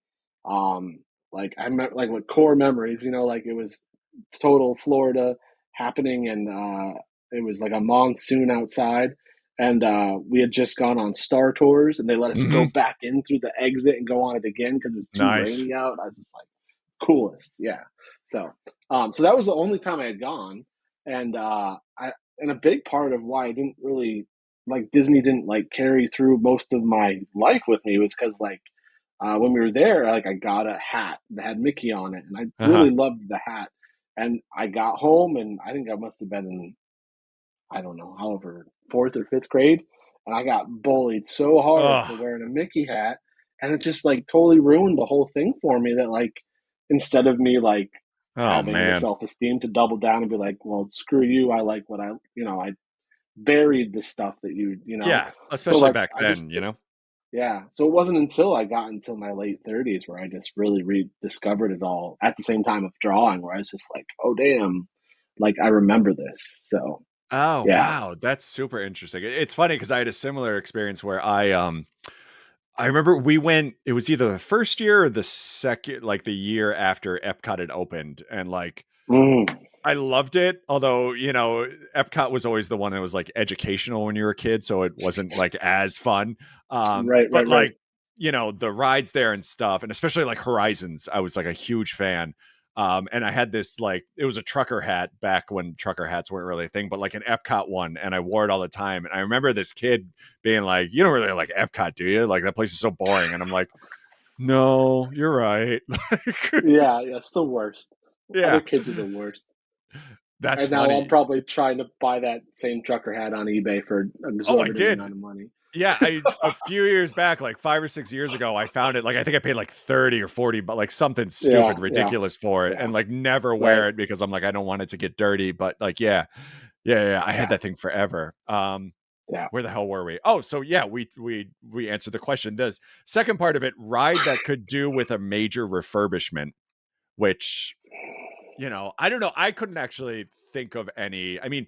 Um Like I remember, like with core memories, like it was total Florida happening, and it was like a monsoon outside, and we had just gone on Star Tours, and they let us go Hmm. back in through the exit and go on it again because it was too Nice. rainy out. I was just like, coolest, yeah. So, so that was the only time I had gone, and and a big part of why I didn't really like Disney didn't like carry through most of my life with me was because like when we were there, like I got a hat that had Mickey on it, and I Uh-huh. really loved the hat. And I got home, and I think I must have been in, I don't know, however, fourth or fifth grade, and I got bullied so hard for Oh, wearing a Mickey hat, and it just like totally ruined the whole thing for me. That like instead of me like oh having the man. self esteem to double down and be like, well, screw you, I like what I buried the stuff that Yeah, so especially like back I just then, you know? yeah. So it wasn't until I got into my late 30s where I just really rediscovered it all at the same time of drawing, where I was just like, oh, damn, like I remember this. So, Oh, yeah. wow, that's super interesting. It's funny because I had a similar experience where I remember we went, it was either the first year or the second, like the year after Epcot had opened, and like Mm, I loved it, although, Epcot was always the one that was, like, educational when you were a kid, so it wasn't, like, as fun, right, but, right, right. like, the rides there and stuff, and especially, like, Horizons, I was, like, a huge fan, and I had this, like, it was a trucker hat back when trucker hats weren't really a thing, but, like, an Epcot one, and I wore it all the time, and I remember this kid being like, "You don't really like Epcot, do you? Like, that place is so boring," and I'm like, "No, you're right." Like, Yeah, yeah, it's the worst. Other yeah, kids are the worst. that's And now I'm funny. probably trying to buy that same trucker hat on eBay for an Oh, I exorbitant did. amount of money. Yeah, I a few years back, like 5 or 6 years ago, I found it, like, I think I paid, like, 30 or 40, but, like, something Yeah, stupid, yeah, ridiculous for it, yeah. and, like, never Right. wear it because I'm like, I don't want it to get dirty, but, like, yeah. Yeah, yeah, yeah, I had Yeah, that thing forever. yeah. Where the hell were we? Oh, so, yeah, we answered the question. This second part of it, ride that could do with a major refurbishment, which, I don't know, I couldn't actually think of any. I mean,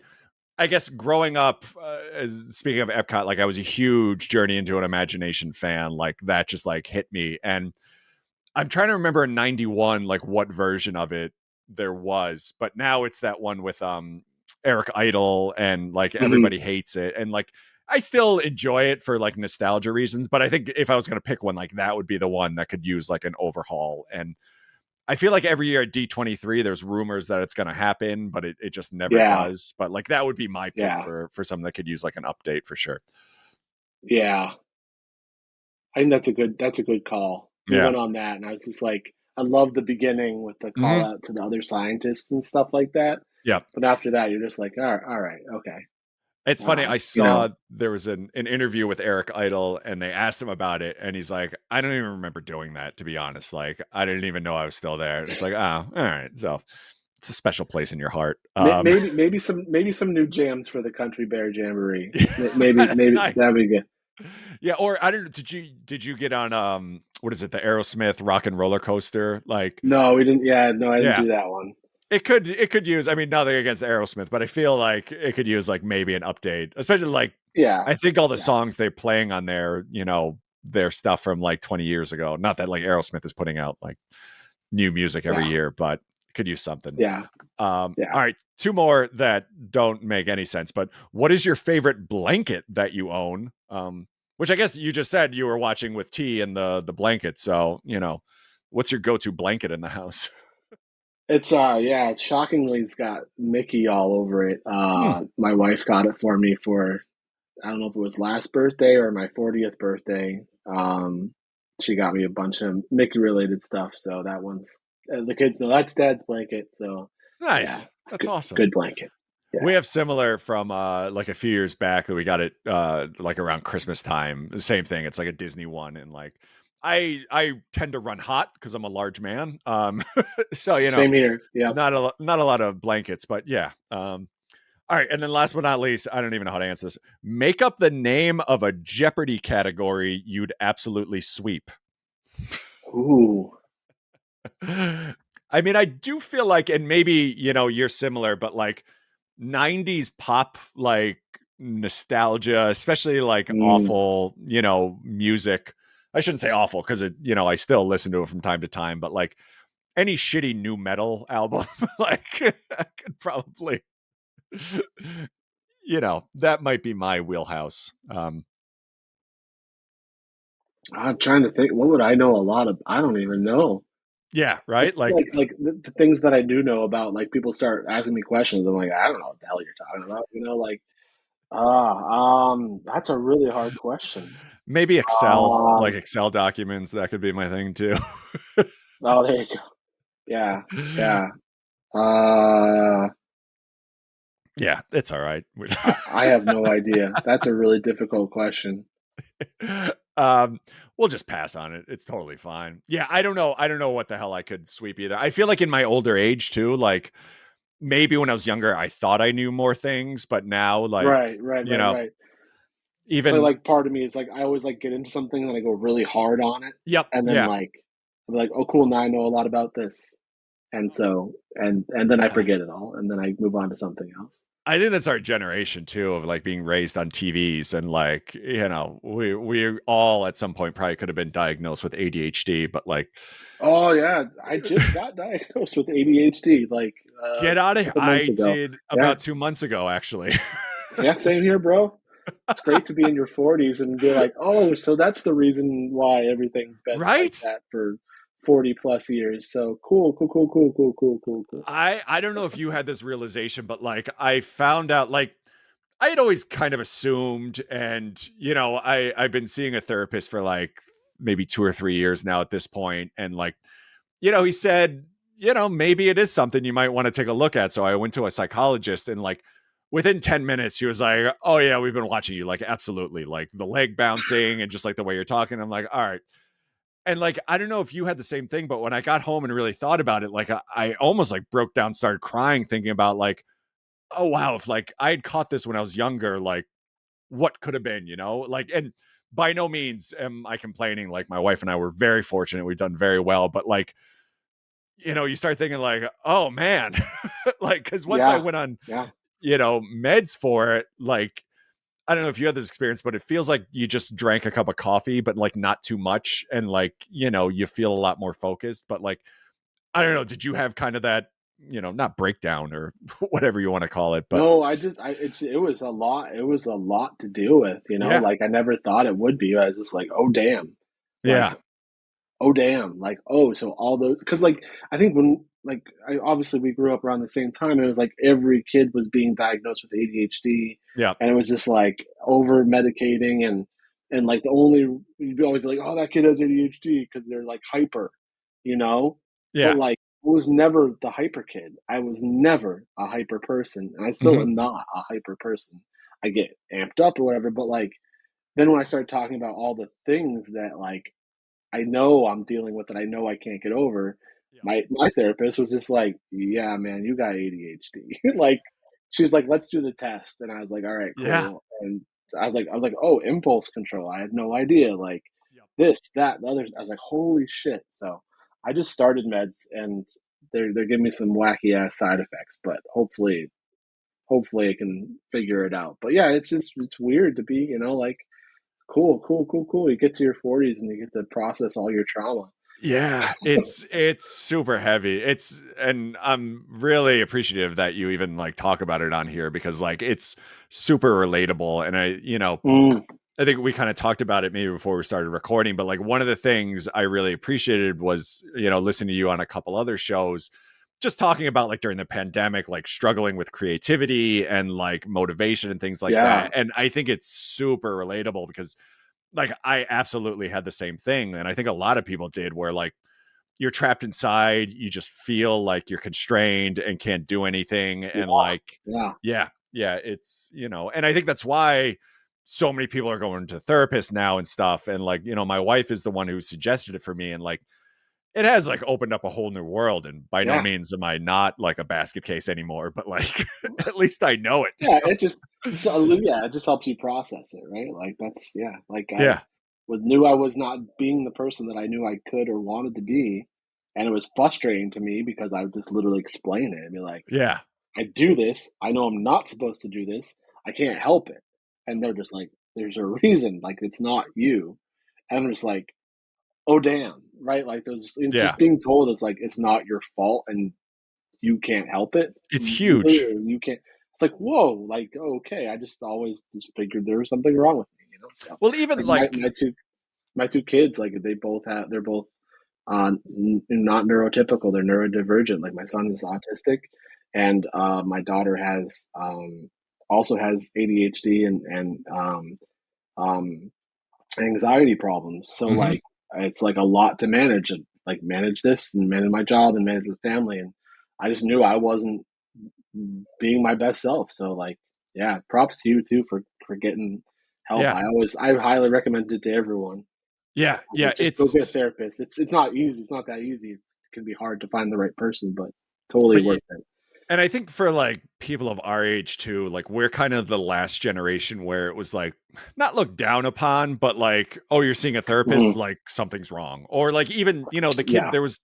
I guess growing up, speaking of Epcot, like I was a huge Journey into an Imagination fan. Like that just like hit me. And I'm trying to remember in '91, like what version of it there was, but now it's that one with Eric Idle and like Hmm. everybody hates it. And like I still enjoy it for like nostalgia reasons, but I think if I was gonna pick one, like that would be the one that could use like an overhaul. And I feel like every year at D23, there's rumors that it's going to happen, but it just never Yeah, does. But like that would be my pick yeah, for something that could use like an update for sure. yeah. I think that's a good call. We Yeah. went on that, and I was just like, I love the beginning with the call Hmm. out to the other scientists and stuff like that. Yeah. But after that, you're just like, all right, okay. It's funny. Uh, I you saw know, there was an interview with Eric Idle and they asked him about it. And he's like, I don't even remember doing that, to be honest. Like, I didn't even know I was still there. It's like, oh, all right. So it's a special place in your heart. maybe some new jams for the Country Bear Jamboree. Maybe Nice. that'd be good. Yeah, or I don't know. Did you get on what is it, the Aerosmith Rock and Roller Coaster? Like, No, we didn't. Yeah, no, I didn't yeah, do that one. it could use. I mean, nothing against Aerosmith, but I feel like it could use like maybe an update, especially like Yeah, I think all the yeah, songs they're playing on there, their stuff from like 20 years ago. Not that like Aerosmith is putting out like new music every yeah, year, but it could use something. yeah, yeah. All right, two more that don't make any sense. But what is your favorite blanket that you own? Which I guess you just said you were watching with T and the blanket. So what's your go-to blanket in the house? Yeah, shockingly it's got Mickey all over it. Hmm, My wife got it for me for, I don't know if it was last birthday or my 40th birthday. She got me a bunch of Mickey related stuff, so that one's the kids know that's Dad's blanket. So yeah, nice. it's a That's good awesome. good blanket. We Yeah, have similar from like a few years back that we got it like around Christmas time. The same thing. It's like a Disney one, and like I tend to run hot because I'm a large man. So same here. Yep. not a lot of blankets, but yeah. All right, and then last but not least, I don't even know how to answer this. Make up the name of a Jeopardy category you'd absolutely sweep. Ooh. I mean, I do feel like, and maybe, you're similar, but like 90s pop, like nostalgia, especially like Mm, awful, music. I shouldn't say awful because I still listen to it from time to time, but like any shitty new metal album, like I could probably, that might be my wheelhouse. I'm trying to think. What would I know a lot of? I don't even know. Yeah, I right. feel like the things that I do know about, like people start asking me questions. I'm like, I don't know what the hell you're talking about. Like, that's a really hard question. Maybe Excel, like Um, Excel documents, that could be my thing too. oh, there you go. Yeah, yeah. Uh, Yeah, it's all right. I have no idea. That's a really difficult question. um, we'll just pass on it. It's totally fine. Yeah, I don't know. I don't know what the hell I could sweep either. I feel like in my older age too, like maybe when I was younger, I thought I knew more things, but now, like, Right, right, you right, know, right. So even, like part of me is like I always like get into something and I go really hard on it, yep, and then yeah. like I'm like, oh cool, now I know a lot about this, and so and then I forget it all, and then I move on to something else. I think that's our generation too of like being raised on TVs and like we all at some point probably could have been diagnosed with ADHD, but like Oh yeah, I just got diagnosed with ADHD like get out a of here. couple months I ago. did Yeah, about 2 months ago actually. yeah, same here, bro. It's great to be in your 40s and be like, oh, so that's the reason why everything's been like Right? that for 40 plus years. So cool, cool, cool, cool, cool, cool, cool, cool. I don't know if you had this realization, but like I found out like I had always kind of assumed, and I've been seeing a therapist for like maybe 2 or 3 years now at this point, and like he said, maybe it is something you might want to take a look at. So I went to a psychologist, and like within 10 minutes, she was like, oh, yeah, we've been watching you. Like, absolutely. Like the leg bouncing and just like the way you're talking. I'm like, all right. And like, I don't know if you had the same thing, but when I got home and really thought about it, like I almost like broke down, started crying, thinking about like, oh, wow, if like I had caught this when I was younger, like what could have been, like, and by no means am I complaining. Like my wife and I were very fortunate. We've done very well, but like, you start thinking like, oh man, like, because once I Yeah, went on, yeah. meds for it, like, I don't know if you had this experience, but it feels like you just drank a cup of coffee, but like not too much. And like, you feel a lot more focused. But like, I don't know, did you have kind of that, not breakdown or whatever you want to call it, but No, it was a lot. It was a lot to deal with, yeah, Like I never thought it would be. I was just like, oh damn, yeah, like oh damn, like oh, so all those because like I think when like obviously we grew up around the same time. It was like every kid was being diagnosed with ADHD, yeah, and it was just like over medicating and like the only you'd always be like, oh, that kid has ADHD because they're like hyper, you know. But yeah. like I was never the hyper kid. I was never a hyper person, and I still Hmm. am not a hyper person. I get amped up or whatever, but like then when I started talking about all the things that like I know I'm dealing with that I know I can't get over. Yeah. My therapist was just like, "Yeah, man, you got ADHD." Like, she's like, "Let's do the test," and I was like, "All right, Yeah. cool." And I was like, "Oh, impulse control. I had no idea." Like Yep. this, that, the other. I was like, "Holy shit!" So I just started meds, and they're giving me some wacky ass side effects, but hopefully I can figure it out. But yeah, it's weird to be, like cool, cool, cool, cool. You get to your 40s and you get to process all your trauma. Yeah, it's super heavy. And I'm really appreciative that you even like talk about it on here because like it's super relatable. And Mm, I think we kind of talked about it maybe before we started recording, but like one of the things I really appreciated was, listening to you on a couple other shows, just talking about like during the pandemic, like struggling with creativity and like motivation and things like yeah, that. And I think it's super relatable because like I absolutely had the same thing. And I think a lot of people did where like you're trapped inside, you just feel like you're constrained and can't do anything. And yeah, like, yeah, yeah, it's, and I think that's why so many people are going to therapists now and stuff. And like, my wife is the one who suggested it for me. And like, it has like opened up a whole new world. And by no yeah, means am I not like a basket case anymore, but like, at least I know it. yeah. Yeah, it just helps you process it, right? Like that's yeah. Like I Yeah. knew I was not being the person that I knew I could or wanted to be, and it was frustrating to me because I would just literally explain it and be like, Yeah. I do this. I know I'm not supposed to do this. I can't help it. And they're just like, there's a reason. Like, it's not you. And I'm just like, oh, damn. right? Like those, and Yeah. just being told it's like it's not your fault and you can't help it, It's really, huge. or you can't. It's like whoa, like okay, I just always just figured there was something wrong with me, you know. So Well, even like like my two kids, like they're both not neurotypical, they're neurodivergent. Like my son is autistic, and my daughter has also has ADHD um, anxiety problems. So mhm. like it's like a lot to manage, and like manage this and manage my job and manage the family. And I just knew I wasn't being my best self. So like yeah, props to you too for getting help. Yeah. I highly recommend it to everyone. Yeah. Yeah. Like just go get a It's therapist. It's not easy. It's not that easy. It can be hard to find the right person, but totally but worth it. and I think for like people of our age too, like we're kind of the last generation where it was like not looked down upon, but like, oh, you're seeing a therapist, Mhm. like something's wrong. Or like even, the kid, Yeah. there was,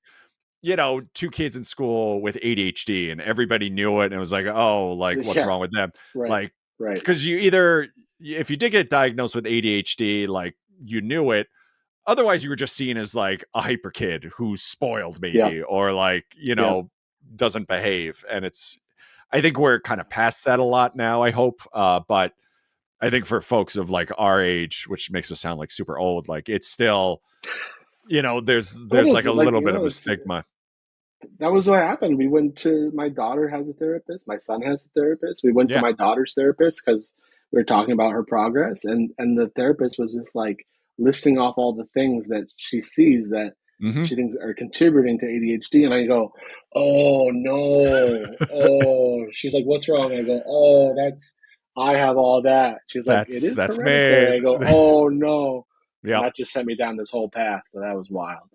two kids in school with ADHD and everybody knew it. And it was like, oh, like what's Yeah. wrong with them? Right. Like, Right. because you either, if you did get diagnosed with ADHD, like you knew it. Otherwise, you were just seen as like a hyper kid who's spoiled, Yeah. maybe, or like, Yeah. doesn't behave. And I think we're kind of past that a lot now, I hope. But I think for folks of like our age, which makes us sound like super old, like it's still, That there's is like a like little bit of a it's stigma. that was what happened. We went to my daughter has a therapist. My son has a therapist. We went to Yeah. my daughter's therapist because we were talking about her progress, and the therapist was just like listing off all the things that she sees that Hmm. she thinks are contributing to ADHD. And I go, "Oh no, oh." She's like, "What's wrong?" I go, "Oh, that's I have all that." She's like, "It is That's hereditary." made. I go, "Oh no," and Yep. that just sent me down this whole path. So that was wild.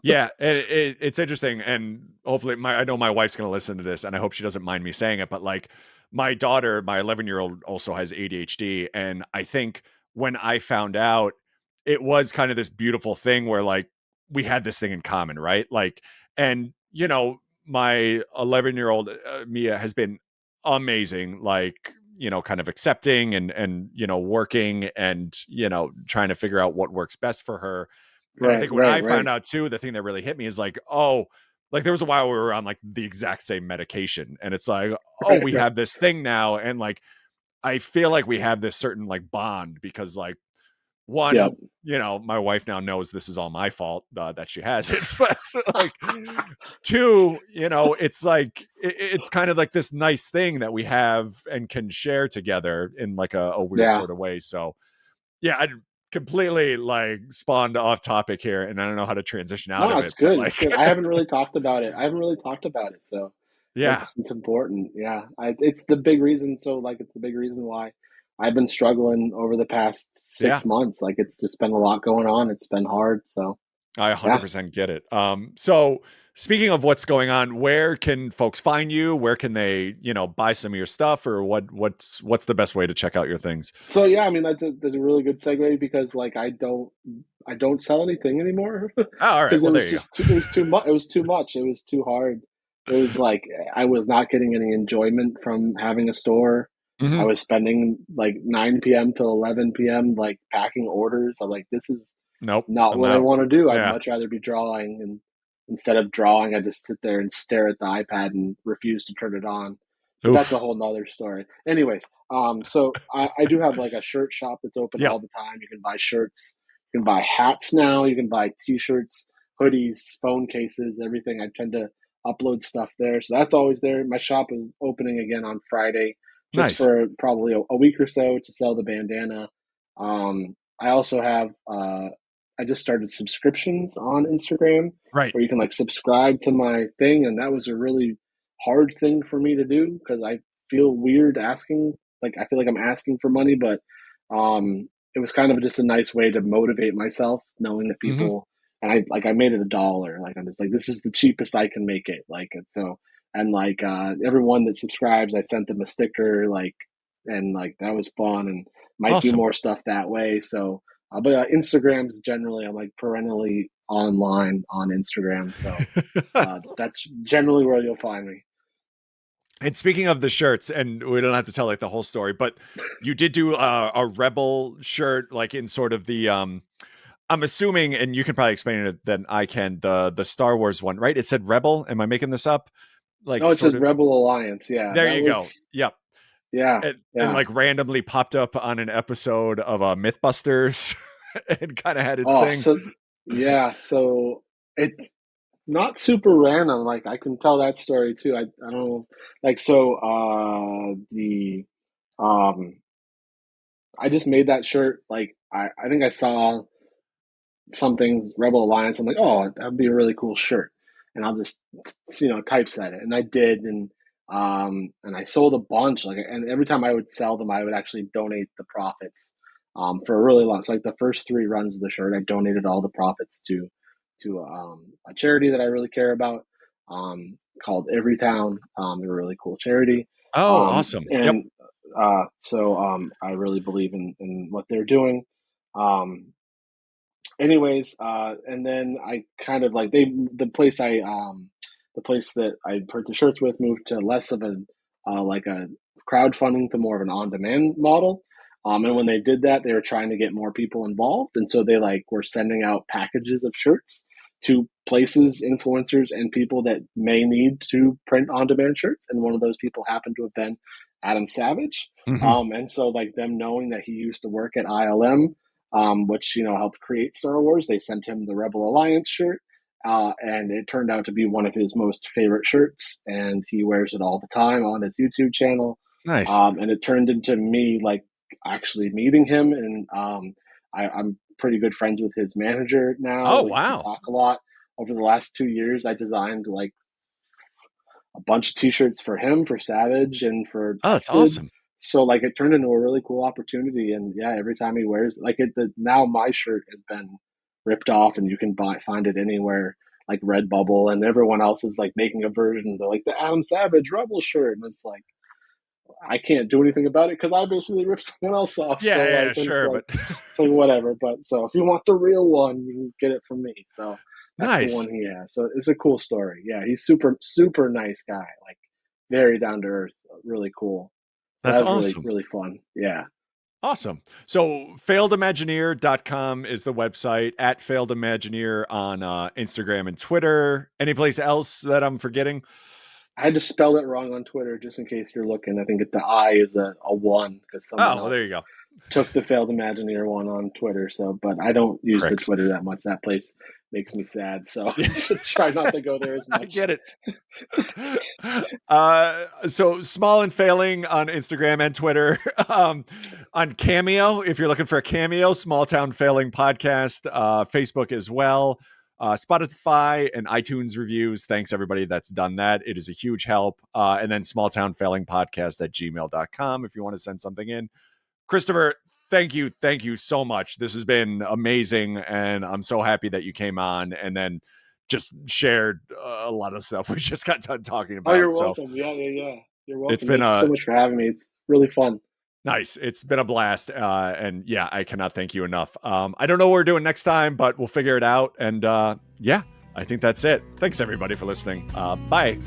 Yeah, it's interesting, and hopefully, I know my wife's going to listen to this, and I hope she doesn't mind me saying it. But like, my daughter, my 11-year-old, also has ADHD, and I think when I found out, it was kind of this beautiful thing where like we had this thing in common, right? Like, and my 11-year-old Mia has been amazing, like kind of accepting and working and trying to figure out what works best for her. And I Right, think when right, I right. found out too, the thing that really hit me is like, oh, like there was a while we were on like the exact same medication. And it's like, oh, Right, we right. have this thing now. And like, I feel like we have this certain like bond because like Yep. one, my wife now knows this is all my fault that she has it. But like two, it's like, it's kind of like this nice thing that we have and can share together in like a weird Yeah. sort of way. So yeah, I completely like spawned off topic here, and I don't know how to transition out No, of it's it, but good. It's like, good. I haven't really talked about it. I haven't really talked about it, so yeah, it's important. Yeah, it's the big reason. So like, it's the big reason why I've been struggling over the past yeah, 6 months. Like, it's just been a lot going on. It's been hard. So I yeah. 100% get it. So speaking of what's going on, where can folks find you? Where can they, buy some of your stuff, or what's the best way to check out your things? So yeah, I mean that's a really good segue because like I don't sell anything anymore Oh, all right. because Well, there you it was too much. It was too much. It was too hard. It was like I was not getting any enjoyment from having a store. go. I Hmm. was spending like 9 p.m. till 11 p.m. like packing orders. I'm like, this is Nope, not I'm what I out. want to do. I'd Yeah. much rather be drawing, and instead of drawing, I just sit there and stare at the iPad and refuse to turn it on. But that's a Oof. whole nother story. Anyways, so I do have like a shirt shop that's open Yep. all the time. You can buy shirts, you can buy hats now, you can buy t-shirts, hoodies, phone cases, everything. I tend to upload stuff there. So that's always there. My shop is opening again on Friday, just Nice. for probably a week or so to sell the bandana. I also have I just started subscriptions on Instagram Right. where you can like subscribe to my thing, and that was a really hard thing for me to do because I feel weird asking. Like I feel like I'm asking for money, but it was kind of just a nice way to motivate myself, knowing that Hmm. people and I made it $1. Like I'm just like this is the cheapest I can make it. Like and so and like everyone that subscribes, I sent them a sticker. Like and like that was fun, and might do Awesome. more stuff that way. So but Instagram's generally I'm like perennially online on Instagram, so that's generally where you'll find me. And speaking of the shirts, and we don't have to tell like the whole story, but you did do a rebel shirt, like in sort of the I'm assuming, and you can probably explain it than I can, the Star Wars one, right? It said Rebel. Am I making this up? Like Oh, it sort says of Rebel Alliance. Yeah, there that you go. was Yep. yeah, And yeah. like randomly popped up on an episode of Mythbusters and kind of had its Oh, thing. so yeah, so it's not super random. Like I can tell that story too. I don't know. Like so, the um, I just made that shirt. Like I think I saw something Rebel Alliance. I'm like, oh, that'd be a really cool shirt, and I'll just typeset it, and I did, and I sold a bunch. Like, and every time I would sell them, I would actually donate the profits, for a really long. So like the first three runs of the shirt, I donated all the profits to a charity that I really care about, called Everytown. They're a really cool charity, Oh, awesome. Yep. and so I really believe in what they're doing. Um, anyways, and then I kind of like the place that I purchased shirts with moved to less of like a crowdfunding to more of an on-demand model. And when they did that, they were trying to get more people involved, and so they like were sending out packages of shirts to places, influencers, and people that may need to print on-demand shirts. And one of those people happened to have been Adam Savage. Mhm. And so like them knowing that he used to work at ILM, which helped create Star Wars. They sent him the Rebel Alliance shirt, and it turned out to be one of his most favorite shirts, and he wears it all the time on his YouTube channel. Nice. And it turned into me like actually meeting him, and I'm pretty good friends with his manager now. Oh, We wow. talk a lot. Over the last 2 years, I designed like a bunch of t-shirts for him, for Savage, and for Oh, that's Tested. awesome. So like it turned into a really cool opportunity, and yeah, every time he wears like now my shirt has been ripped off, and you can find it anywhere like Redbubble, and everyone else is like making a version. They're like the Adam Savage Rebel shirt, and it's like I can't do anything about it because I basically ripped someone else off. Yeah, So yeah, like I'm just sure, like but it's like whatever. But so if you want the real one, you can get it from me. So that's the nice. one he has. So it's a cool story. Yeah, he's super nice guy. Like very down to earth, really cool. So that That's was really awesome. really fun. Yeah. Awesome. So failedimagineer.com is the website, at failedimagineer on Instagram and Twitter. Any place else that I'm forgetting? I had to spell it wrong on Twitter just in case you're looking. I think the I is a one because someone Oh, well, there you else go. took the failed Imagineer one on Twitter. So, but I don't use the Pricks. Twitter that much. That place makes me sad. So Yeah, try not to go there as I much. get it. So small and failing on Instagram and Twitter. On Cameo, if you're looking for a cameo, small town failing podcast, Facebook as well. Spotify and iTunes reviews. Thanks everybody that's done that. It is a huge help. And then small town failing podcast at gmail.com if you want to send something in. Christopher, thank you. Thank you so much. This has been amazing. And I'm so happy that you came on and then just shared a lot of stuff we just got done talking Oh, about. you're So welcome. Yeah, yeah, yeah. You're it's welcome. been Thank you so a much for having me. It's really fun. nice. It's been a blast. And yeah, I cannot thank you enough. I don't know what we're doing next time, but we'll figure it out. And yeah, I think that's it. Thanks everybody for listening. Bye.